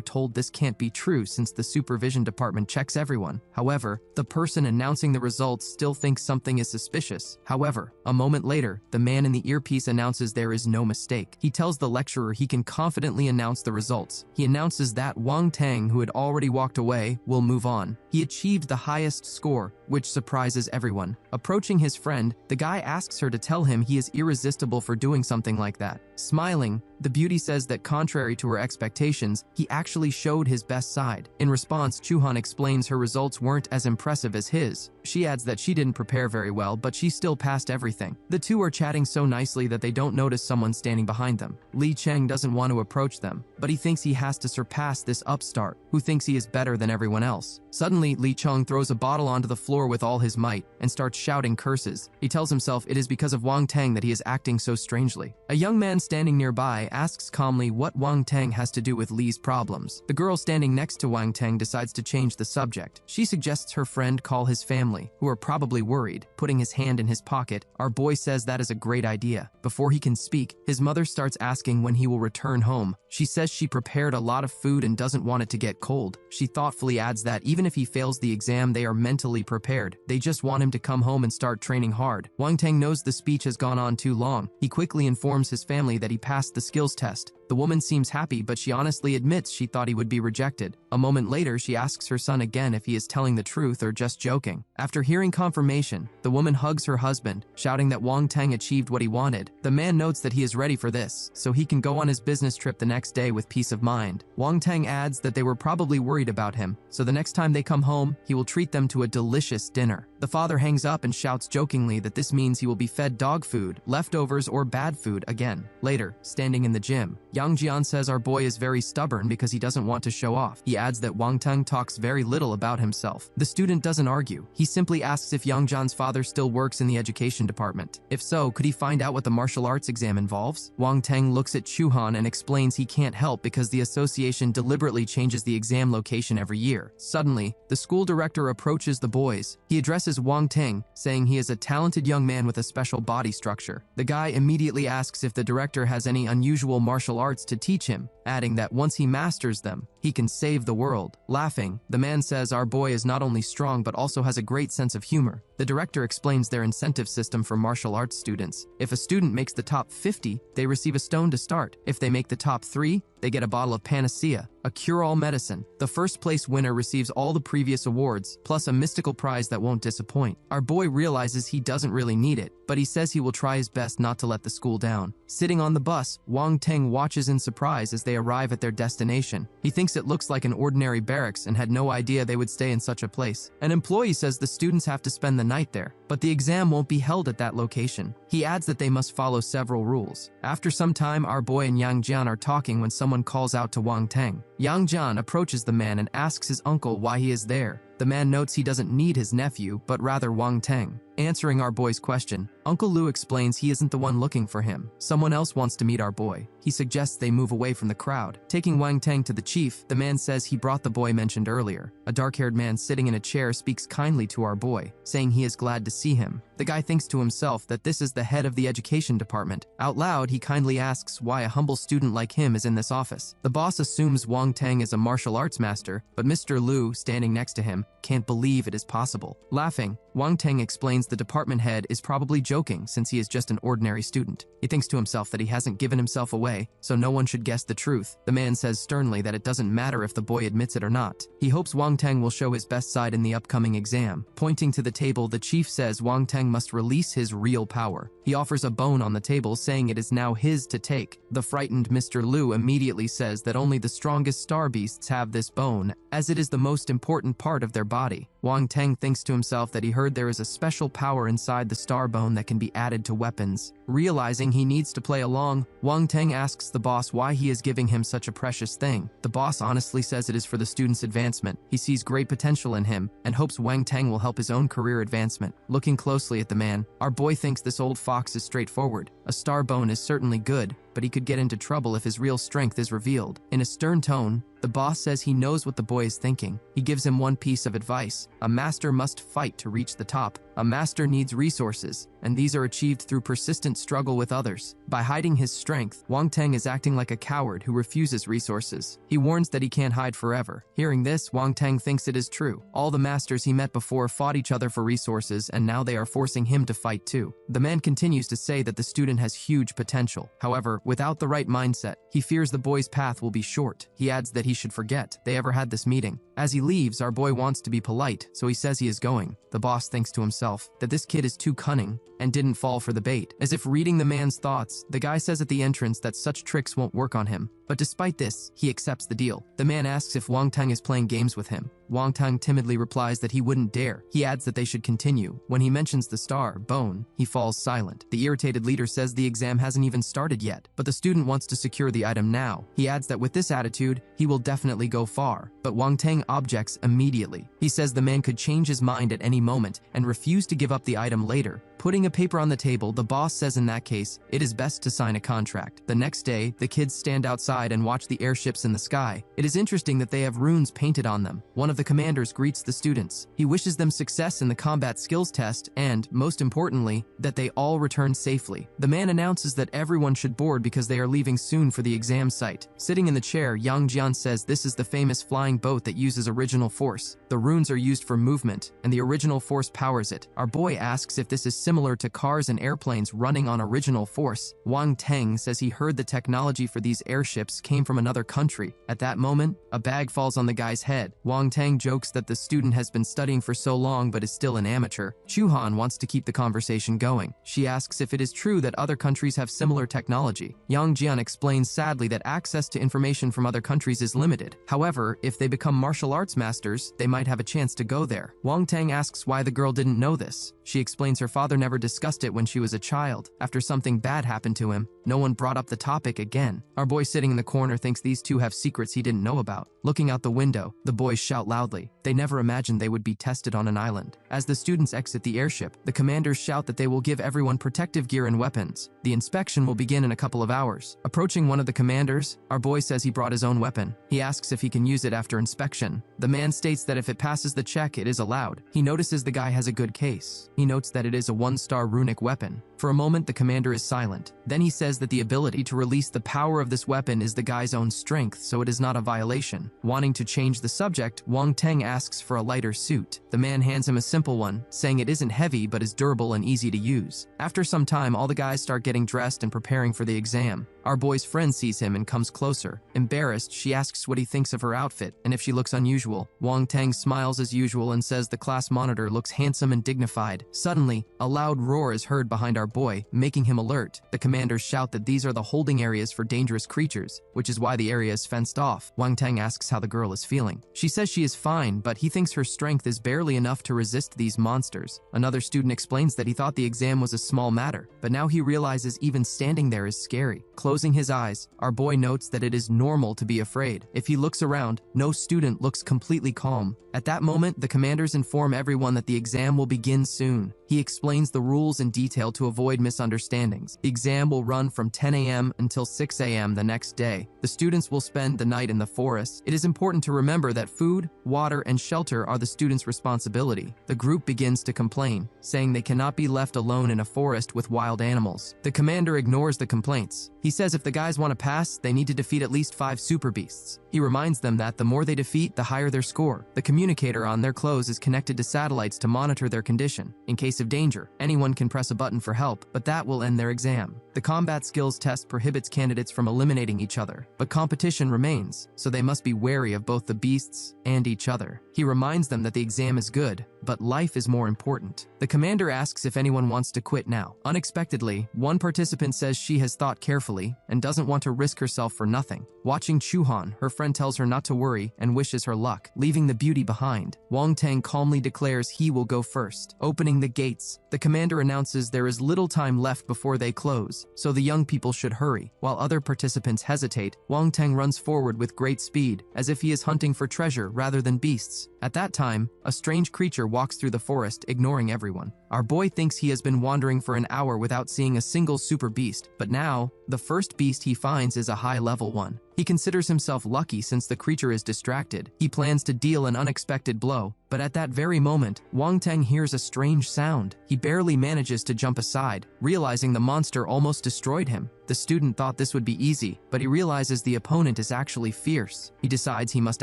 told this can't be true since the supervision department checks everyone. However, the person announcing the results still thinks something is suspicious. However, a moment later, the man in the earpiece announces there is no mistake. He tells the lecturer he can confidently announce the results. He announces that Wang Tang, who had already walked away, will move on. He achieved the highest score, which surprises everyone. Approaching his friend, the guy asks her to tell him he is irresistible for doing something like that. Smiling, the beauty says that contrary to her expectations, he actually showed his best side. In response, Chuhan explains her results weren't as impressive as his. She adds that she didn't prepare very well, but she still passed everything. The two are chatting so nicely that they don't notice someone standing behind them. Li Cheng doesn't want to approach them, but he thinks he has to surpass this upstart, who thinks he is better than everyone else. Suddenly, Li Cheng throws a bottle onto the floor with all his might and starts shouting curses. He tells himself it is because of Wang Tang that he is acting so strangely. A young man standing nearby asks calmly what Wang Tang has to do with Li's problems. The girl standing next to Wang Tang decides to change the subject. She suggests her friend call his family, who are probably worried. Putting his hand in his pocket, our boy says that is a great idea. Before he can speak, his mother starts asking when he will return home. She says she prepared a lot of food and doesn't want it to get cold. She thoughtfully adds that even if he fails the exam, they are mentally prepared. They just want him to come home and start training hard. Wang Tang knows the speech has gone on too long. He quickly informs his family that he passed the skills test. The woman seems happy, but she honestly admits she thought he would be rejected. A moment later, she asks her son again if he is telling the truth or just joking. After hearing confirmation, the woman hugs her husband, shouting that Wang Tang achieved what he wanted. The man notes that he is ready for this, so he can go on his business trip the next day with peace of mind. Wang Tang adds that they were probably worried about him, so the next time they come home, he will treat them to a delicious dinner. The father hangs up and shouts jokingly that this means he will be fed dog food, leftovers, or bad food again. Later, standing in the gym, Yang Jian says our boy is very stubborn because he doesn't want to show off. He adds that Wang Tang talks very little about himself. The student doesn't argue. He simply asks if Yang Jian's father still works in the education department. If so, could he find out what the martial arts exam involves? Wang Tang looks at Chuhan and explains he can't help because the association deliberately changes the exam location every year. Suddenly, the school director approaches the boys. He addresses Wang Tang, saying he is a talented young man with a special body structure. The guy immediately asks if the director has any unusual martial arts to teach him, adding that once he masters them, He can save the world. Laughing, the man says our boy is not only strong but also has a great sense of humor. The director explains their incentive system for martial arts students. If a student makes the top 50, they receive a stone to start. If they make the top 3, they get a bottle of panacea, a cure-all medicine. The first place winner receives all the previous awards, plus a mystical prize that won't disappoint. Our boy realizes he doesn't really need it, but he says he will try his best not to let the school down. Sitting on the bus, Wang Teng watches in surprise as they arrive at their destination. He thinks it looks like an ordinary barracks and had no idea they would stay in such a place. An employee says the students have to spend the night there, but the exam won't be held at that location. He adds that they must follow several rules. After some time, our boy and Yang Jian are talking when someone calls out to Wang Teng. Yang Jian approaches the man and asks his uncle why he is there. The man notes he doesn't need his nephew, but rather Wang Teng. Answering our boy's question, Uncle Lu explains he isn't the one looking for him. Someone else wants to meet our boy. He suggests they move away from the crowd. Taking Wang Teng to the chief, the man says he brought the boy mentioned earlier. A dark-haired man sitting in a chair speaks kindly to our boy, saying he is glad to see him. The guy thinks to himself that this is the head of the education department. Out loud, he kindly asks why a humble student like him is in this office. The boss assumes Wang Teng is a martial arts master, but Mr. Lu, standing next to him, can't believe it is possible. Laughing, Wang Teng explains the department head is probably joking since he is just an ordinary student. He thinks to himself that he hasn't given himself away, so no one should guess the truth. The man says sternly that it doesn't matter if the boy admits it or not. He hopes Wang Teng will show his best side in the upcoming exam. Pointing to the table, the chief says Wang Teng must release his real power. He offers a bone on the table, saying it is now his to take. The frightened Mr. Lu immediately says that only the strongest star beasts have this bone, as it is the most important part of their body. Wang Teng thinks to himself that he heard there is a special power inside the star bone that can be added to weapons. Realizing he needs to play along, Wang Teng asks the boss why he is giving him such a precious thing. The boss honestly says it is for the student's advancement. He sees great potential in him and hopes Wang Teng will help his own career advancement. Looking closely at the man, our boy thinks this old fox is straightforward. A star bone is certainly good, but he could get into trouble if his real strength is revealed. In a stern tone, the boss says he knows what the boy is thinking. He gives him one piece of advice. A master must fight to reach the top. A master needs resources, and these are achieved through persistent struggle with others. By hiding his strength, Wang Teng is acting like a coward who refuses resources. He warns that he can't hide forever. Hearing this, Wang Teng thinks it is true. All the masters he met before fought each other for resources, and now they are forcing him to fight too. The man continues to say that the student has huge potential. However, without the right mindset, he fears the boy's path will be short. He adds that he should forget they ever had this meeting. As he leaves, our boy wants to be polite, so he says he is going. The boss thinks to himself that this kid is too cunning and didn't fall for the bait. As if reading the man's thoughts, the guy says at the entrance that such tricks won't work on him. But despite this, he accepts the deal. The man asks if Wang Teng is playing games with him. Wang Teng timidly replies that he wouldn't dare. He adds that they should continue. When he mentions the star bone, he falls silent. The irritated leader says the exam hasn't even started yet, but the student wants to secure the item now. He adds that with this attitude, he will definitely go far, but Wang Teng objects immediately. He says the man could change his mind at any moment and refuse to give up the item later. Putting a paper on the table, the boss says in that case, it is best to sign a contract. The next day, the kids stand outside and watch the airships in the sky. It is interesting that they have runes painted on them. One of the commanders greets the students. He wishes them success in the combat skills test and, most importantly, that they all return safely. The man announces that everyone should board because they are leaving soon for the exam site. Sitting in the chair, Yang Jian says this is the famous flying boat that uses original force. The runes are used for movement, and the original force powers it. Our boy asks if this is similar to cars and airplanes running on original force. Wang Teng says he heard the technology for these airships came from another country. At that moment, a bag falls on the guy's head. Wang Teng jokes that the student has been studying for so long but is still an amateur. Chuhan wants to keep the conversation going. She asks if it is true that other countries have similar technology. Yang Jian explains sadly that access to information from other countries is limited. However, if they become martial arts masters, they might have a chance to go there. Wang Teng asks why the girl didn't know this. She explains her father never discussed it when she was a child. After something bad happened to him, no one brought up the topic again. Our boy sitting in the corner thinks these two have secrets he didn't know about. Looking out the window, the boys shout loudly. They never imagined they would be tested on an island. As the students exit the airship, the commanders shout that they will give everyone protective gear and weapons. The inspection will begin in a couple of hours. Approaching one of the commanders, our boy says he brought his own weapon. He asks if he can use it after inspection. The man states that if it passes the check, it is allowed. He notices the guy has a good case. He notes that it is a 1-star runic weapon. For a moment, the commander is silent. Then he says that the ability to release the power of this weapon is the guy's own strength, so it is not a violation. Wanting to change the subject, Wang Teng asks for a lighter suit. The man hands him a simple one, saying it isn't heavy but is durable and easy to use. After some time, all the guys start getting dressed and preparing for the exam. Our boy's friend sees him and comes closer. Embarrassed, she asks what he thinks of her outfit and if she looks unusual. Wang Teng smiles as usual and says the class monitor looks handsome and dignified. Suddenly, a loud roar is heard behind our boy, making him alert. The commanders shout that these are the holding areas for dangerous creatures, which is why the area is fenced off. Wang Teng asks how the girl is feeling. She says she is fine, but he thinks her strength is barely enough to resist these monsters. Another student explains that he thought the exam was a small matter, but now he realizes even standing there is scary. Closing his eyes, our boy notes that it is normal to be afraid. If he looks around, no student looks completely calm. At that moment, the commanders inform everyone that the exam will begin soon. He explains the rules in detail to avoid misunderstandings. The exam will run from 10 a.m. until 6 a.m. the next day. The students will spend the night in the forest. It is important to remember that food, water, and shelter are the students' responsibility. The group begins to complain, saying they cannot be left alone in a forest with wild animals. The commander ignores the complaints. He says if the guys want to pass, they need to defeat at least 5 super beasts. He reminds them that the more they defeat, the higher their score. The communicator on their clothes is connected to satellites to monitor their condition. In case of danger, anyone can press a button for help, but that will end their exam. The combat skills test prohibits candidates from eliminating each other, but competition remains, so they must be wary of both the beasts and each other. He reminds them that the exam is good, but life is more important. The commander asks if anyone wants to quit now. Unexpectedly, one participant says she has thought carefully and doesn't want to risk herself for nothing. Watching Chuhan, her friend tells her not to worry and wishes her luck, leaving the beauty behind. Wang Teng calmly declares he will go first. Opening the gates, the commander announces there is little time left before they close, so the young people should hurry. While other participants hesitate, Wang Teng runs forward with great speed, as if he is hunting for treasure rather than beasts. At that time, a strange creature walks through the forest, ignoring everyone. Our boy thinks he has been wandering for an hour without seeing a single super beast, but now, the first beast he finds is a high-level one. He considers himself lucky since the creature is distracted. He plans to deal an unexpected blow, but at that very moment, Wang Teng hears a strange sound. He barely manages to jump aside, realizing the monster almost destroyed him. The student thought this would be easy, but he realizes the opponent is actually fierce. He decides he must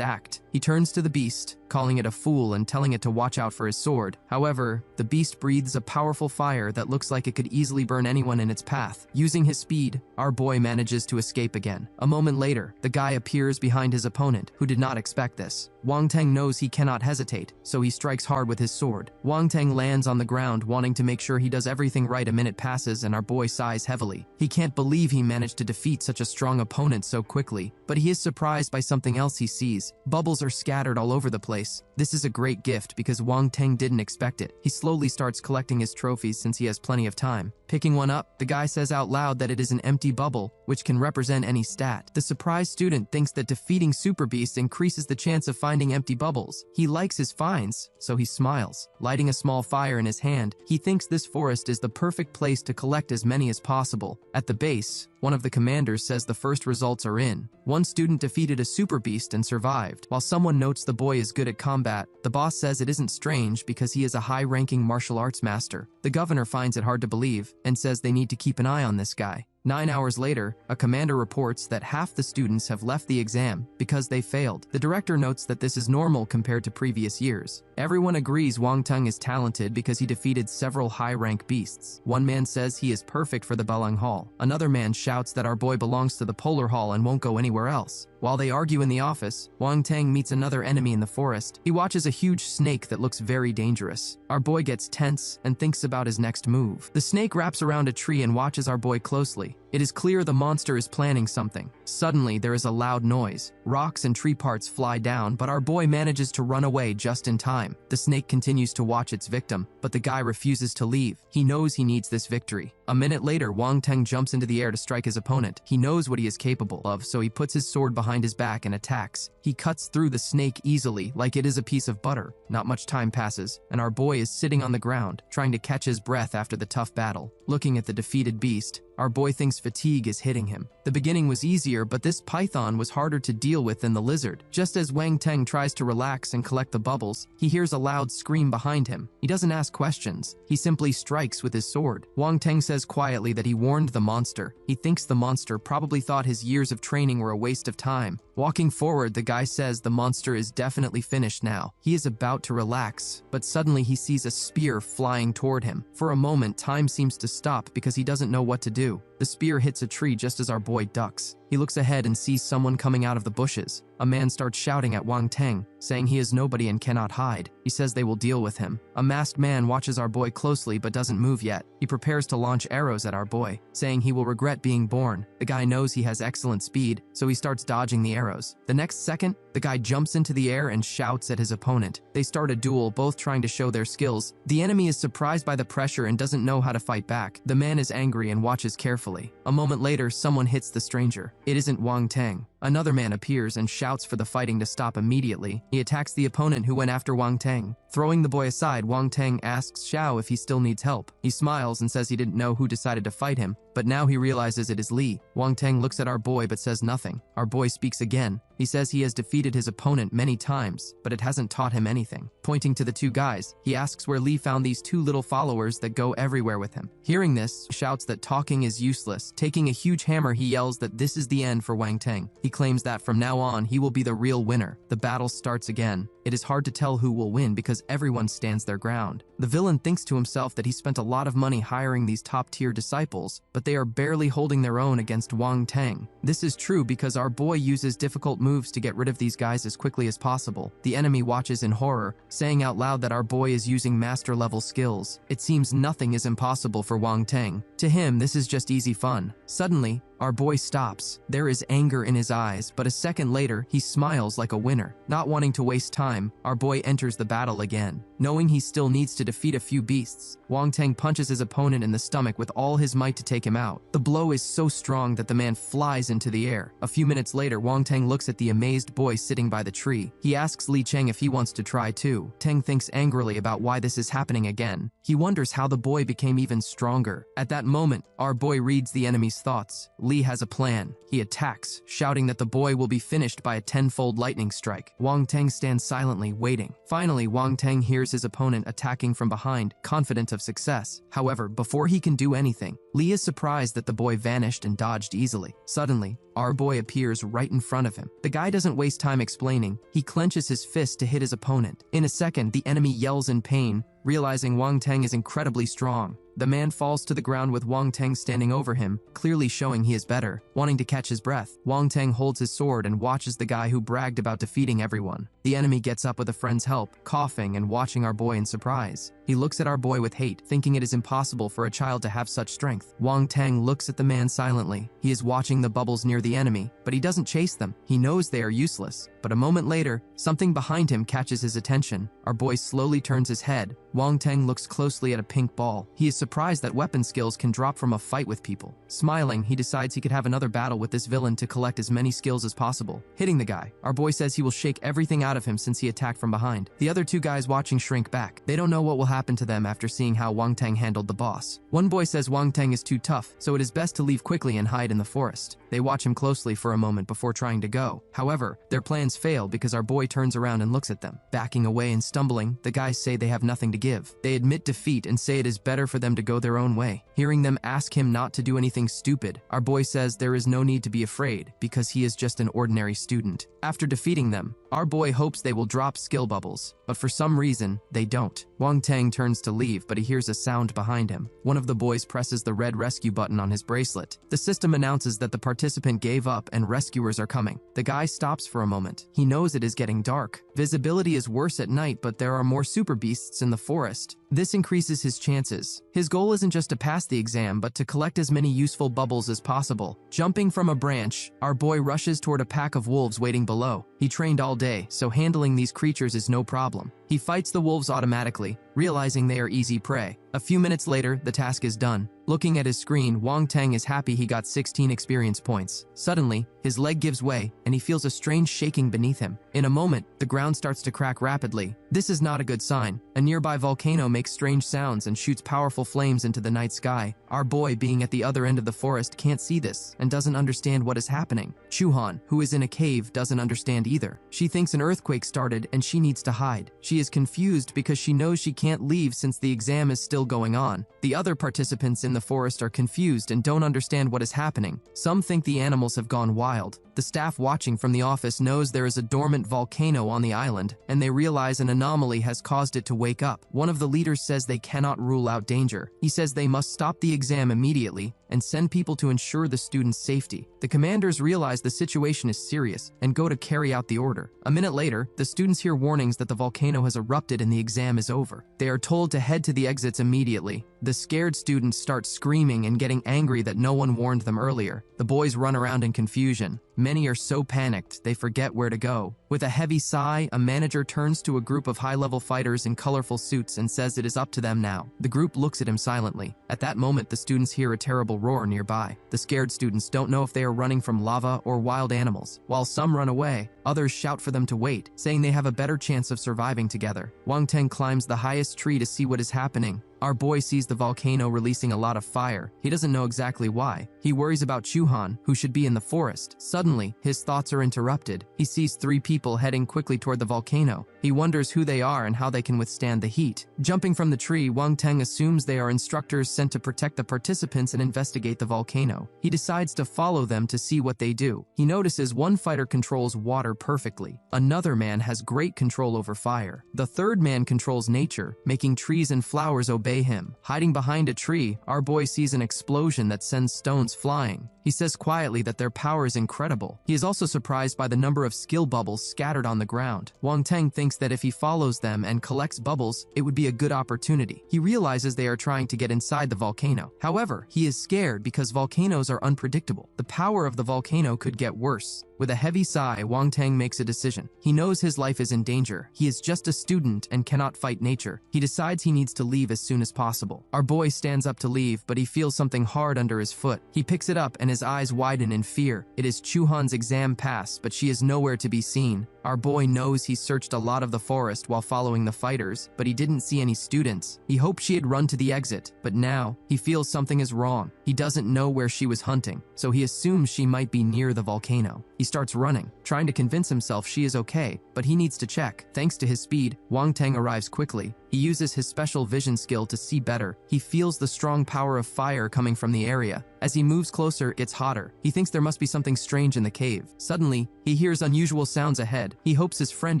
act. He turns to the beast, calling it a fool and telling it to watch out for his sword. However, the beast breathes a powerful fire that looks like it could easily burn anyone in its path. Using his speed, our boy manages to escape again. A moment later, the guy appears behind his opponent, who did not expect this. Wang Teng knows he cannot hesitate, so he strikes hard with his sword. Wang Teng lands on the ground, wanting to make sure he does everything right. A minute passes and our boy sighs heavily. He can't believe he managed to defeat such a strong opponent so quickly, but he is surprised by something else he sees. Bubbles are scattered all over the place. This is a great gift because Wang Teng didn't expect it. He slowly starts collecting his trophies since he has plenty of time. Picking one up, the guy says out loud that it is an empty bubble, which can represent any stat. The surprised student thinks that defeating super beasts increases the chance of finding empty bubbles. He likes his finds, so he smiles. Lighting a small fire in his hand, he thinks this forest is the perfect place to collect as many as possible. At the base, one of the commanders says the first results are in. One student defeated a super beast and survived. While someone notes the boy is good at combat, the boss says it isn't strange because he is a high-ranking martial arts master. The governor finds it hard to believe and says they need to keep an eye on this guy. 9 hours later, a commander reports that half the students have left the exam because they failed. The director notes that this is normal compared to previous years. Everyone agrees Wang Teng is talented because he defeated several high-rank beasts. One man says he is perfect for the Belang Hall. Another man shouts that our boy belongs to the Polar Hall and won't go anywhere else. While they argue in the office, Wang Teng meets another enemy in the forest. He watches a huge snake that looks very dangerous. Our boy gets tense and thinks about his next move. The snake wraps around a tree and watches our boy closely. It is clear the monster is planning something. Suddenly, there is a loud noise. Rocks and tree parts fly down, but our boy manages to run away just in time. The snake continues to watch its victim, but the guy refuses to leave. He knows he needs this victory. A minute later, Wang Teng jumps into the air to strike his opponent. He knows what he is capable of, so he puts his sword behind his back and attacks. He cuts through the snake easily, like it is a piece of butter. Not much time passes, and our boy is sitting on the ground, trying to catch his breath after the tough battle. Looking at the defeated beast, our boy thinks fatigue is hitting him. The beginning was easier, but this python was harder to deal with than the lizard. Just as Wang Teng tries to relax and collect the bubbles, he hears a loud scream behind him. He doesn't ask questions. He simply strikes with his sword. Wang Teng says quietly that he warned the monster. He thinks the monster probably thought his years of training were a waste of time. Walking forward, the guy says the monster is definitely finished now. He is about to relax, but suddenly he sees a spear flying toward him. For a moment, time seems to stop because he doesn't know what to do. The spear hits a tree just as our boy ducks. He looks ahead and sees someone coming out of the bushes. A man starts shouting at Wang Teng, saying he is nobody and cannot hide. He says they will deal with him. A masked man watches our boy closely but doesn't move yet. He prepares to launch arrows at our boy, saying he will regret being born. The guy knows he has excellent speed, so he starts dodging the arrows. The next second, the guy jumps into the air and shouts at his opponent. They start a duel, both trying to show their skills. The enemy is surprised by the pressure and doesn't know how to fight back. The man is angry and watches carefully. A moment later, someone hits the stranger. It isn't Wang Teng. Another man appears and shouts for the fighting to stop immediately. He attacks the opponent who went after Wang Teng. Throwing the boy aside, Wang Teng asks Xiao if he still needs help. He smiles and says he didn't know who decided to fight him, but now he realizes it is Li. Wang Teng looks at our boy but says nothing. Our boy speaks again. He says he has defeated his opponent many times, but it hasn't taught him anything. Pointing to the two guys, he asks where Li found these two little followers that go everywhere with him. Hearing this, shouts that talking is useless. Taking a huge hammer, he yells that this is the end for Wang Teng. He claims that from now on, he will be the real winner. The battle starts again. It is hard to tell who will win because everyone stands their ground. The villain thinks to himself that he spent a lot of money hiring these top-tier disciples, but they are barely holding their own against Wang Teng. This is true because our boy uses difficult moves to get rid of these guys as quickly as possible. The enemy watches in horror, saying out loud that our boy is using master-level skills. It seems nothing is impossible for Wang Teng. To him, this is just easy fun. Suddenly, our boy stops. There is anger in his eyes, but a second later, he smiles like a winner. Not wanting to waste time, our boy enters the battle again. Knowing he still needs to defeat a few beasts, Wang Teng punches his opponent in the stomach with all his might to take him out. The blow is so strong that the man flies into the air. A few minutes later, Wang Teng looks at the amazed boy sitting by the tree. He asks Li Cheng if he wants to try too. Teng thinks angrily about why this is happening again. He wonders how the boy became even stronger. At that moment, our boy reads the enemy's thoughts. Li has a plan. He attacks, shouting that the boy will be finished by a 10-fold lightning strike. Wang Teng stands silently, waiting. Finally, Wang Teng hears his opponent attacking from behind, confident of success. However, before he can do anything, Li is surprised that the boy vanished and dodged easily. Suddenly, our boy appears right in front of him. The guy doesn't waste time explaining. He clenches his fist to hit his opponent. In a second, the enemy yells in pain, realizing Wang Teng is incredibly strong. The man falls to the ground with Wang Teng standing over him, clearly showing he is better. Wanting to catch his breath, Wang Teng holds his sword and watches the guy who bragged about defeating everyone. The enemy gets up with a friend's help, coughing and watching our boy in surprise. He looks at our boy with hate, thinking it is impossible for a child to have such strength. Wang Teng looks at the man silently. He is watching the bubbles near the enemy, but he doesn't chase them. He knows they are useless. But a moment later, something behind him catches his attention. Our boy slowly turns his head. Wang Teng looks closely at a pink ball. He is surprised that weapon skills can drop from a fight with people. Smiling, he decides he could have another battle with this villain to collect as many skills as possible. Hitting the guy, our boy says he will shake everything out of him since he attacked from behind. The other two guys watching shrink back. They don't know what will happen to them after seeing how Wang Teng handled the boss. One boy says Wang Teng is too tough, so it is best to leave quickly and hide in the forest. They watch him closely for a moment before trying to go. However, their plans fail because our boy turns around and looks at them. Backing away and stumbling, the guys say they have nothing to give. They admit defeat and say it is better for them to go their own way. Hearing them ask him not to do anything stupid, our boy says there is no need to be afraid because he is just an ordinary student. After defeating them, our boy hopes they will drop skill bubbles, but for some reason, they don't. Wang Teng turns to leave, but he hears a sound behind him. One of the boys presses the red rescue button on his bracelet. The system announces that the participant gave up and rescuers are coming. The guy stops for a moment. He knows it is getting dark. Visibility is worse at night, but there are more super beasts in the forest. This increases his chances. His goal isn't just to pass the exam, but to collect as many useful bubbles as possible. Jumping from a branch, our boy rushes toward a pack of wolves waiting below. He trained all day, so handling these creatures is no problem. He fights the wolves automatically, realizing they are easy prey. A few minutes later, the task is done. Looking at his screen, Wang Teng is happy he got 16 experience points. Suddenly, his leg gives way, and he feels a strange shaking beneath him. In a moment, the ground starts to crack rapidly. This is not a good sign. A nearby volcano makes strange sounds and shoots powerful flames into the night sky. Our boy, being at the other end of the forest, can't see this and doesn't understand what is happening. Chuhan, who is in a cave, doesn't understand either. She thinks an earthquake started and she needs to hide. She is confused because she knows she can't leave since the exam is still going on. The other participants in the forest are confused and don't understand what is happening. Some think the animals have gone wild. The staff watching from the office knows there is a dormant volcano on the island, and they realize an anomaly has caused it to wake up. One of the leaders says they cannot rule out danger. He says they must stop the exam immediately and send people to ensure the students' safety. The commanders realize the situation is serious and go to carry out the order. A minute later, the students hear warnings that the volcano has erupted and the exam is over. They are told to head to the exits immediately. The scared students start screaming and getting angry that no one warned them earlier. The boys run around in confusion. Many are so panicked, they forget where to go. With a heavy sigh, a manager turns to a group of high-level fighters in colorful suits and says it is up to them now. The group looks at him silently. At that moment, the students hear a terrible roar nearby. The scared students don't know if they are running from lava or wild animals. While some run away, others shout for them to wait, saying they have a better chance of surviving together. Wang Teng climbs the highest tree to see what is happening. Our boy sees the volcano releasing a lot of fire. He doesn't know exactly why. He worries about Chuhan, who should be in the forest. Suddenly, his thoughts are interrupted. He sees 3 people heading quickly toward the volcano. He wonders who they are and how they can withstand the heat. Jumping from the tree, Wang Teng assumes they are instructors sent to protect the participants and investigate the volcano. He decides to follow them to see what they do. He notices one fighter controls water perfectly. Another man has great control over fire. The third man controls nature, making trees and flowers obey him. Hiding behind a tree, our boy sees an explosion that sends stones flying. He says quietly that their power is incredible. He is also surprised by the number of skill bubbles scattered on the ground. Wang Teng thinks that if he follows them and collects bubbles, it would be a good opportunity. He realizes they are trying to get inside the volcano. However, he is scared because volcanoes are unpredictable. The power of the volcano could get worse. With a heavy sigh, Wang Teng makes a decision. He knows his life is in danger. He is just a student and cannot fight nature. He decides he needs to leave as soon as possible. Our boy stands up to leave, but he feels something hard under his foot. He picks it up and his eyes widen in fear. It is Chuhan's exam pass, but she is nowhere to be seen. Our boy knows he searched a lot of the forest while following the fighters, but he didn't see any students. He hoped she had run to the exit, but now he feels something is wrong. He doesn't know where she was hunting, so he assumes she might be near the volcano. He starts running, trying to convince himself she is okay, but he needs to check. Thanks to his speed, Wang Teng arrives quickly. He uses his special vision skill to see better. He feels the strong power of fire coming from the area. As he moves closer, it gets hotter. He thinks there must be something strange in the cave. Suddenly, he hears unusual sounds ahead. He hopes his friend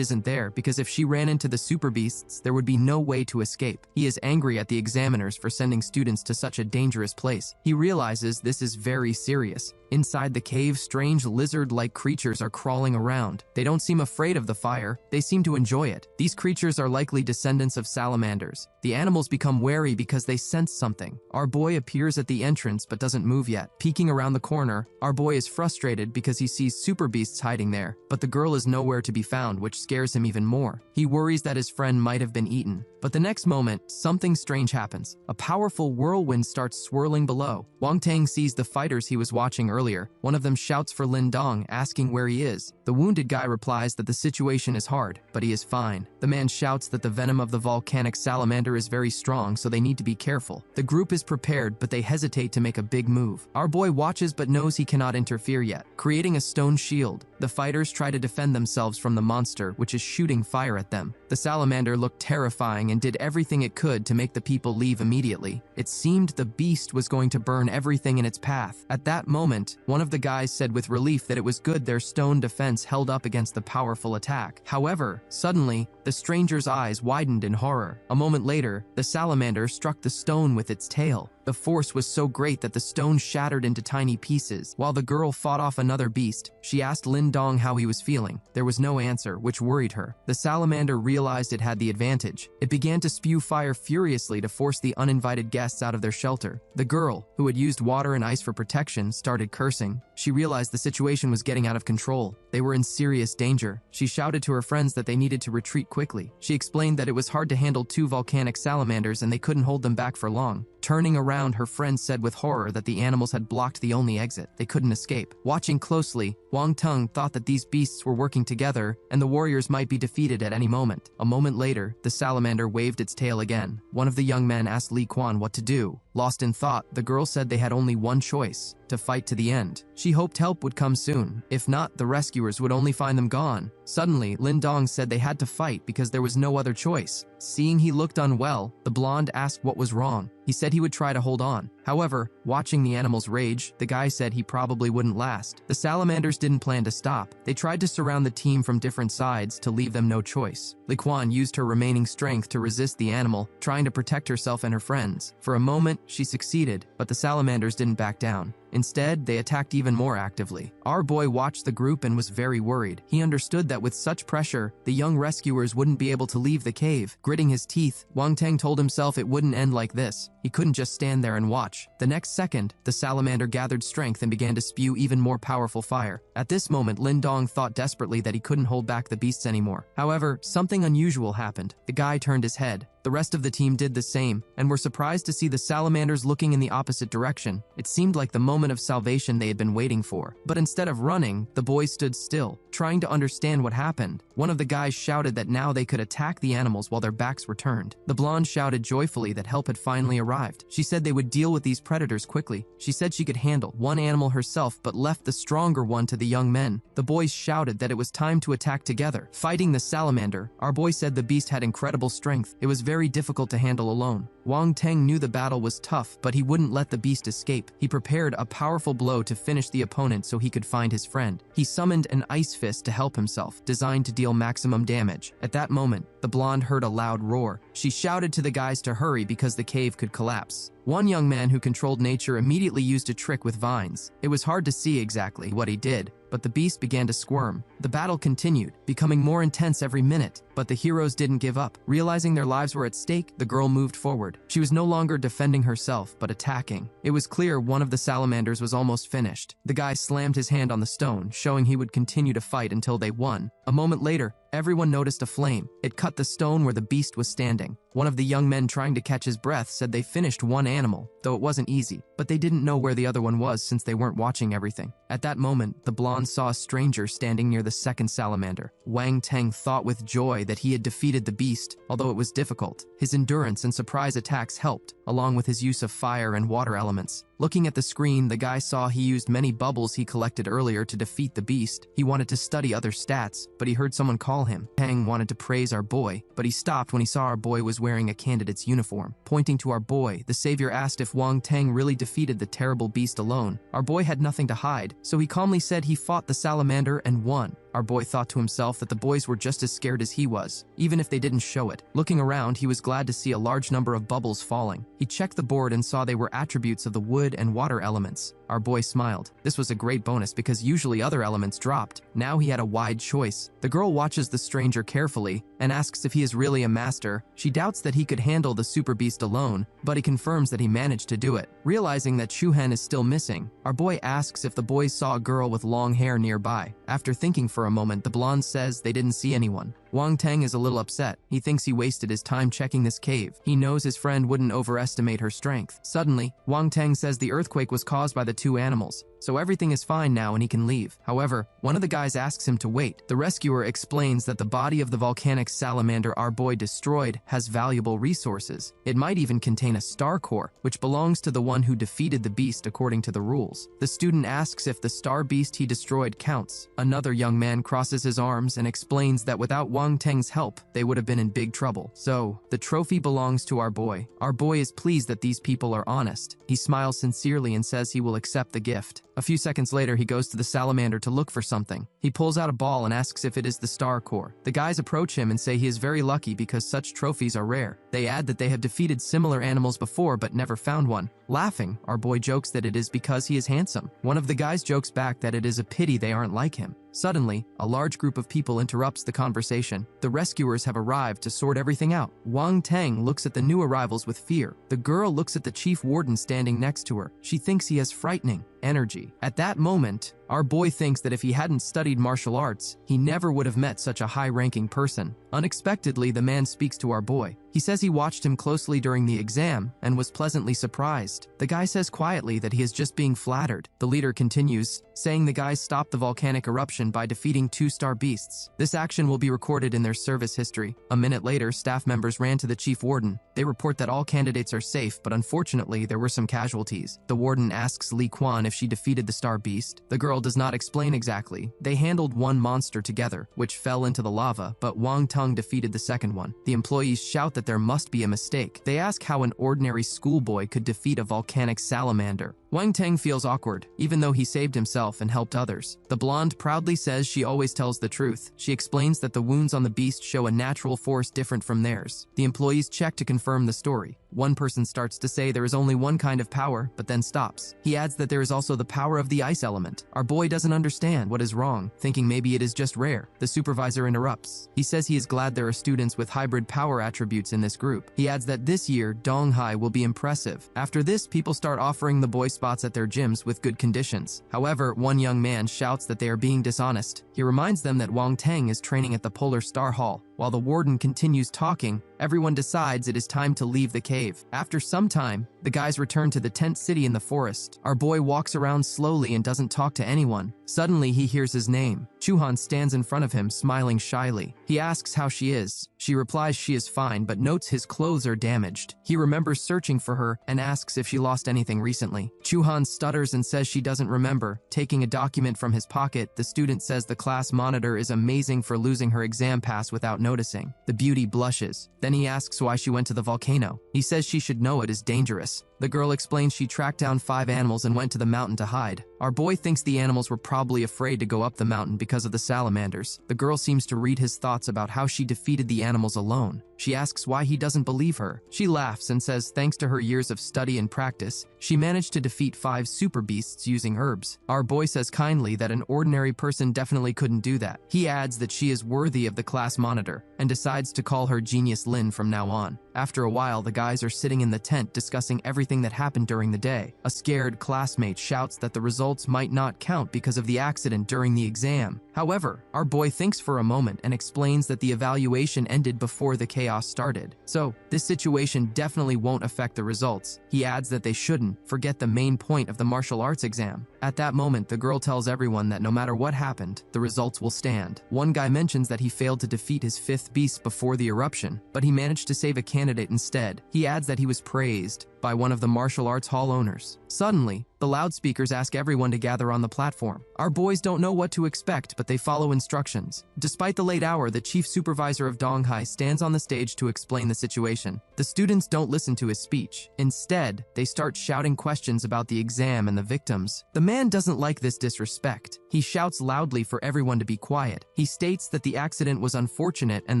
isn't there because if she ran into the super beasts, there would be no way to escape. He is angry at the examiners for sending students to such a dangerous place. He realizes this is very serious. Inside the cave, strange lizard-like creatures are crawling around. They don't seem afraid of the fire. They seem to enjoy it. These creatures are likely descendants of salamanders. The animals become wary because they sense something. Our boy appears at the entrance but doesn't move yet. Peeking around the corner, our boy is frustrated because he sees super beasts hiding there, but the girl is nowhere to be found, which scares him even more. He worries that his friend might have been eaten. But the next moment, something strange happens. A powerful whirlwind starts swirling below. Wang Teng sees the fighters he was watching earlier. One of them shouts for Lin Dong, asking where he is. The wounded guy replies that the situation is hard, but he is fine. The man shouts that the venom of the volcanic salamander is very strong, so they need to be careful. The group is prepared, but they hesitate to make a big move. Our boy watches but knows he cannot interfere yet. Creating a stone shield, the fighters try to defend themselves from the monster, which is shooting fire at them. The salamander looked terrifying and did everything it could to make the people leave immediately. It seemed the beast was going to burn everything in its path. At that moment, one of the guys said with relief that it was good their stone defense held up against the powerful attack. However, suddenly, the stranger's eyes widened in horror. A moment later, the salamander struck the stone with its tail. The force was so great that the stone shattered into tiny pieces. While the girl fought off another beast, she asked Lin Dong how he was feeling. There was no answer, which worried her. The salamander realized it had the advantage. It began to spew fire furiously to force the uninvited guests out of their shelter. The girl, who had used water and ice for protection, started cursing. She realized the situation was getting out of control. They were in serious danger. She shouted to her friends that they needed to retreat quickly. She explained that it was hard to handle two volcanic salamanders and they couldn't hold them back for long. Turning around, her friend said with horror that the animals had blocked the only exit. They couldn't escape. Watching closely, Wang Tung thought that these beasts were working together and the warriors might be defeated at any moment. A moment later, the salamander waved its tail again. One of the young men asked Li Quan what to do. Lost in thought, the girl said they had only one choice: to fight to the end. She hoped help would come soon. If not, the rescuers would only find them gone. Suddenly, Lin Dong said they had to fight because there was no other choice. Seeing he looked unwell, the blonde asked what was wrong. He said he would try to hold on. However, watching the animals rage, the guy said he probably wouldn't last. The salamanders didn't plan to stop. They tried to surround the team from different sides to leave them no choice. Li Quan used her remaining strength to resist the animal, trying to protect herself and her friends. For a moment, she succeeded, but the salamanders didn't back down. Instead, they attacked even more actively. Our boy watched the group and was very worried. He understood that with such pressure, the young rescuers wouldn't be able to leave the cave. Gritting his teeth, Wang Teng told himself it wouldn't end like this. He couldn't just stand there and watch. The next second, the salamander gathered strength and began to spew even more powerful fire. At this moment, Lin Dong thought desperately that he couldn't hold back the beasts anymore. However, something unusual happened. The guy turned his head. The rest of the team did the same, and were surprised to see the salamanders looking in the opposite direction. It seemed like the moment of salvation they had been waiting for. But instead of running, the boys stood still, trying to understand what happened. One of the guys shouted that now they could attack the animals while their backs were turned. The blonde shouted joyfully that help had finally arrived. She said they would deal with these predators quickly. She said she could handle one animal herself, but left the stronger one to the young men. The boys shouted that it was time to attack together. Fighting the salamander, our boy said the beast had incredible strength. It was very difficult to handle alone. Wang Teng knew the battle was tough, but he wouldn't let the beast escape. He prepared a powerful blow to finish the opponent so he could find his friend. He summoned an ice fist to help himself, designed to deal maximum damage. At that moment, the blonde heard a loud roar. She shouted to the guys to hurry because the cave could collapse. One young man who controlled nature immediately used a trick with vines. It was hard to see exactly what he did, but the beast began to squirm. The battle continued, becoming more intense every minute, but the heroes didn't give up. Realizing their lives were at stake, the girl moved forward. She was no longer defending herself, but attacking. It was clear one of the salamanders was almost finished. The guy slammed his hand on the stone, showing he would continue to fight until they won. A moment later, everyone noticed a flame. It cut the stone where the beast was standing. One of the young men trying to catch his breath said they finished one animal, though it wasn't easy, but they didn't know where the other one was since they weren't watching everything. At that moment, the blonde saw a stranger standing near the second salamander. Wang Teng thought with joy that he had defeated the beast, although it was difficult. His endurance and surprise attacks helped, along with his use of fire and water elements. Looking at the screen, the guy saw he used many bubbles he collected earlier to defeat the beast. He wanted to study other stats, but he heard someone call him. Tang wanted to praise our boy, but he stopped when he saw our boy was wearing a candidate's uniform. Pointing to our boy, the savior asked if Wang Teng really defeated the terrible beast alone. Our boy had nothing to hide, so he calmly said he fought the salamander and won. Our boy thought to himself that the boys were just as scared as he was, even if they didn't show it. Looking around, he was glad to see a large number of bubbles falling. He checked the board and saw they were attributes of the wood and water elements. Our boy smiled. This was a great bonus because usually other elements dropped. Now he had a wide choice. The girl watches the stranger carefully and asks if he is really a master. She doubts that he could handle the super beast alone, but he confirms that he managed to do it. Realizing that Chuhen is still missing, our boy asks if the boys saw a girl with long hair nearby. After thinking for a moment, the blonde says they didn't see anyone. Wang Teng is a little upset. He thinks he wasted his time checking this cave. He knows his friend wouldn't overestimate her strength. Suddenly, Wang Teng says the earthquake was caused by the two animals, so everything is fine now and he can leave. However, one of the guys asks him to wait. The rescuer explains that the body of the volcanic salamander our boy destroyed has valuable resources. It might even contain a star core, which belongs to the one who defeated the beast according to the rules. The student asks if the star beast he destroyed counts. Another young man crosses his arms and explains that without Wang Teng's help, they would have been in big trouble. So, the trophy belongs to our boy. Our boy is pleased that these people are honest. He smiles sincerely and says he will accept the gift. A few seconds later, he goes to the salamander to look for something. He pulls out a ball and asks if it is the star core. The guys approach him and say he is very lucky because such trophies are rare. They add that they have defeated similar animals before but never found one. Laughing, our boy jokes that it is because he is handsome. One of the guys jokes back that it is a pity they aren't like him. Suddenly, a large group of people interrupts the conversation. The rescuers have arrived to sort everything out. Wang Tang looks at the new arrivals with fear. The girl looks at the chief warden standing next to her. She thinks he has frightening energy. At that moment, our boy thinks that if he hadn't studied martial arts, he never would have met such a high-ranking person. Unexpectedly, the man speaks to our boy. He says he watched him closely during the exam and was pleasantly surprised. The guy says quietly that he is just being flattered. The leader continues, saying the guys stopped the volcanic eruption by defeating 2-star beasts. This action will be recorded in their service history. A minute later, staff members ran to the chief warden. They report that all candidates are safe, but unfortunately, there were some casualties. The warden asks Li Quan if she defeated the star beast. The girl does not explain exactly. They handled one monster together, which fell into the lava, but Wang Tung defeated the second one. The employees shout that there must be a mistake. They ask how an ordinary schoolboy could defeat a volcanic salamander. Wang Teng feels awkward, even though he saved himself and helped others. The blonde proudly says she always tells the truth. She explains that the wounds on the beast show a natural force different from theirs. The employees check to confirm the story. One person starts to say there is only one kind of power, but then stops. He adds that there is also the power of the ice element. Our boy doesn't understand what is wrong, thinking maybe it is just rare. The supervisor interrupts. He says he is glad there are students with hybrid power attributes in this group. He adds that this year, Donghai will be impressive. After this, people start offering the boy spots at their gyms with good conditions. However, one young man shouts that they are being dishonest. He reminds them that Wang Teng is training at the Polar Star Hall. While the warden continues talking, everyone decides it is time to leave the cave. After some time, the guys return to the tent city in the forest. Our boy walks around slowly and doesn't talk to anyone. Suddenly, he hears his name. Chuhan stands in front of him, smiling shyly. He asks how she is. She replies she is fine, but notes his clothes are damaged. He remembers searching for her and asks if she lost anything recently. Chuhan stutters and says she doesn't remember. Taking a document from his pocket, the student says the class monitor is amazing for losing her exam pass without noticing. The beauty blushes. Then he asks why she went to the volcano. He says she should know it is dangerous. The girl explains she tracked down 5 animals and went to the mountain to hide. Our boy thinks the animals were probably afraid to go up the mountain because of the salamanders. The girl seems to read his thoughts about how she defeated the animals alone. She asks why he doesn't believe her. She laughs and says thanks to her years of study and practice, she managed to defeat 5 super beasts using herbs. Our boy says kindly that an ordinary person definitely couldn't do that. He adds that she is worthy of the class monitor and decides to call her Genius Lin from now on. After a while, the guys are sitting in the tent discussing everything that happened during the day. A scared classmate shouts that the results might not count because of the accident during the exam. However, our boy thinks for a moment and explains that the evaluation ended before the chaos started. So, this situation definitely won't affect the results. He adds that they shouldn't forget the main point of the martial arts exam. At that moment, the girl tells everyone that no matter what happened, the results will stand. One guy mentions that he failed to defeat his 5th beast before the eruption, but he managed to save a candidate instead. He adds that he was praised by one of the martial arts hall owners. Suddenly, the loudspeakers ask everyone to gather on the platform. Our boys don't know what to expect, but they follow instructions. Despite the late hour, the chief supervisor of Donghai stands on the stage to explain the situation. The students don't listen to his speech. Instead, they start shouting questions about the exam and the victims. The man doesn't like this disrespect. He shouts loudly for everyone to be quiet. He states that the accident was unfortunate and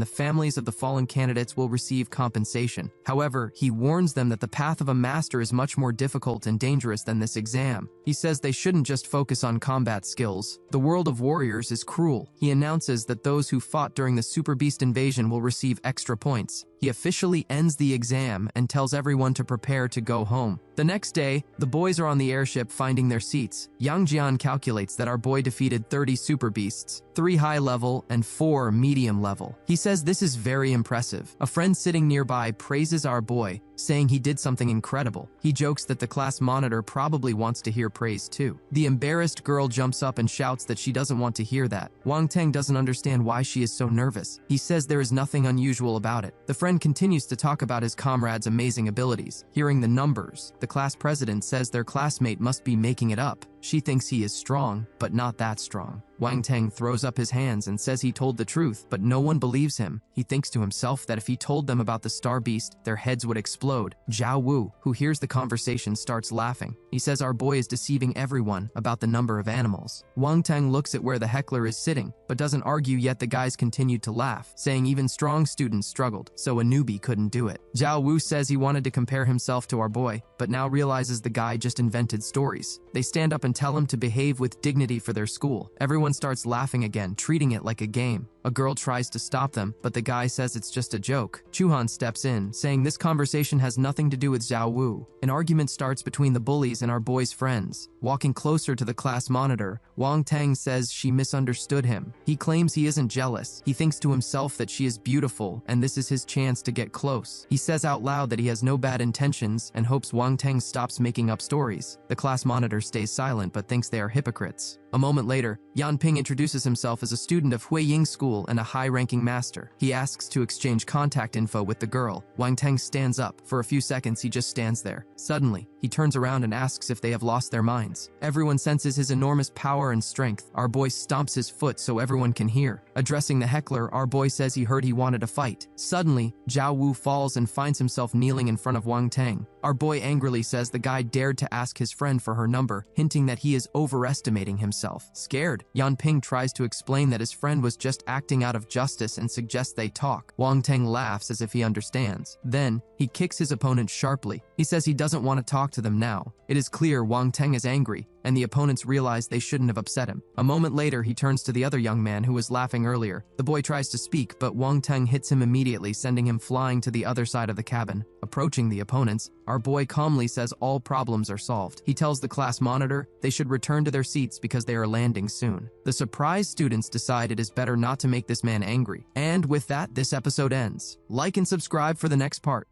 the families of the fallen candidates will receive compensation. However, he warns them that the path of a master is much more difficult and dangerous than this exam. He says they shouldn't just focus on combat skills. The world of warriors is cruel. He announces that those who fought during the Super Beast invasion will receive extra points. He officially ends the exam and tells everyone to prepare to go home. The next day, the boys are on the airship finding their seats. Yang Jian calculates that our boy defeated 30 super beasts, 3 high level and 4 medium level. He says this is very impressive. A friend sitting nearby praises our boy, saying he did something incredible. He jokes that the class monitor probably wants to hear praise too. The embarrassed girl jumps up and shouts that she doesn't want to hear that. Wang Teng doesn't understand why she is so nervous. He says there is nothing unusual about it. The friend continues to talk about his comrade's amazing abilities. Hearing the numbers, the class president says their classmate must be making it up. She thinks he is strong, but not that strong. Wang Teng throws up his hands and says he told the truth, but no one believes him. He thinks to himself that if he told them about the star beast, their heads would explode. Zhao Wu, who hears the conversation, starts laughing. He says our boy is deceiving everyone about the number of animals. Wang Teng looks at where the heckler is sitting, but doesn't argue yet. The guys continued to laugh, saying even strong students struggled, so a newbie couldn't do it. Zhao Wu says he wanted to compare himself to our boy, but now realizes the guy just invented stories. They stand up and tell him to behave with dignity for their school. Everyone starts laughing again, treating it like a game. A girl tries to stop them, but the guy says it's just a joke. Chuhan steps in, saying this conversation has nothing to do with Zhao Wu. An argument starts between the bullies and our boy's friends. Walking closer to the class monitor, Wang Teng says she misunderstood him. He claims he isn't jealous. He thinks to himself that she is beautiful, and this is his chance to get close. He says out loud that he has no bad intentions and hopes Wang Teng stops making up stories. The class monitor stays silent but thinks they are hypocrites. A moment later, Yan Ping introduces himself as a student of Hui Ying School and a high-ranking master. He asks to exchange contact info with the girl. Wang Teng stands up. For a few seconds, he just stands there. Suddenly, he turns around and asks if they have lost their minds. Everyone senses his enormous power and strength. Our boy stomps his foot so everyone can hear. Addressing the heckler, our boy says he heard he wanted a fight. Suddenly, Zhao Wu falls and finds himself kneeling in front of Wang Teng. Our boy angrily says the guy dared to ask his friend for her number, hinting that he is overestimating himself. Scared, Yan Ping tries to explain that his friend was just acting out of justice and suggests they talk. Wang Teng laughs as if he understands. Then, he kicks his opponent sharply. He says he doesn't want to talk to them now. It is clear Wang Teng is angry, and the opponents realize they shouldn't have upset him. A moment later, he turns to the other young man who was laughing earlier. The boy tries to speak, but Wang Teng hits him immediately, sending him flying to the other side of the cabin. Approaching the opponents, our boy calmly says all problems are solved. He tells the class monitor they should return to their seats because they are landing soon. The surprised students decide it is better not to make this man angry. And with that, this episode ends. Like and subscribe for the next part.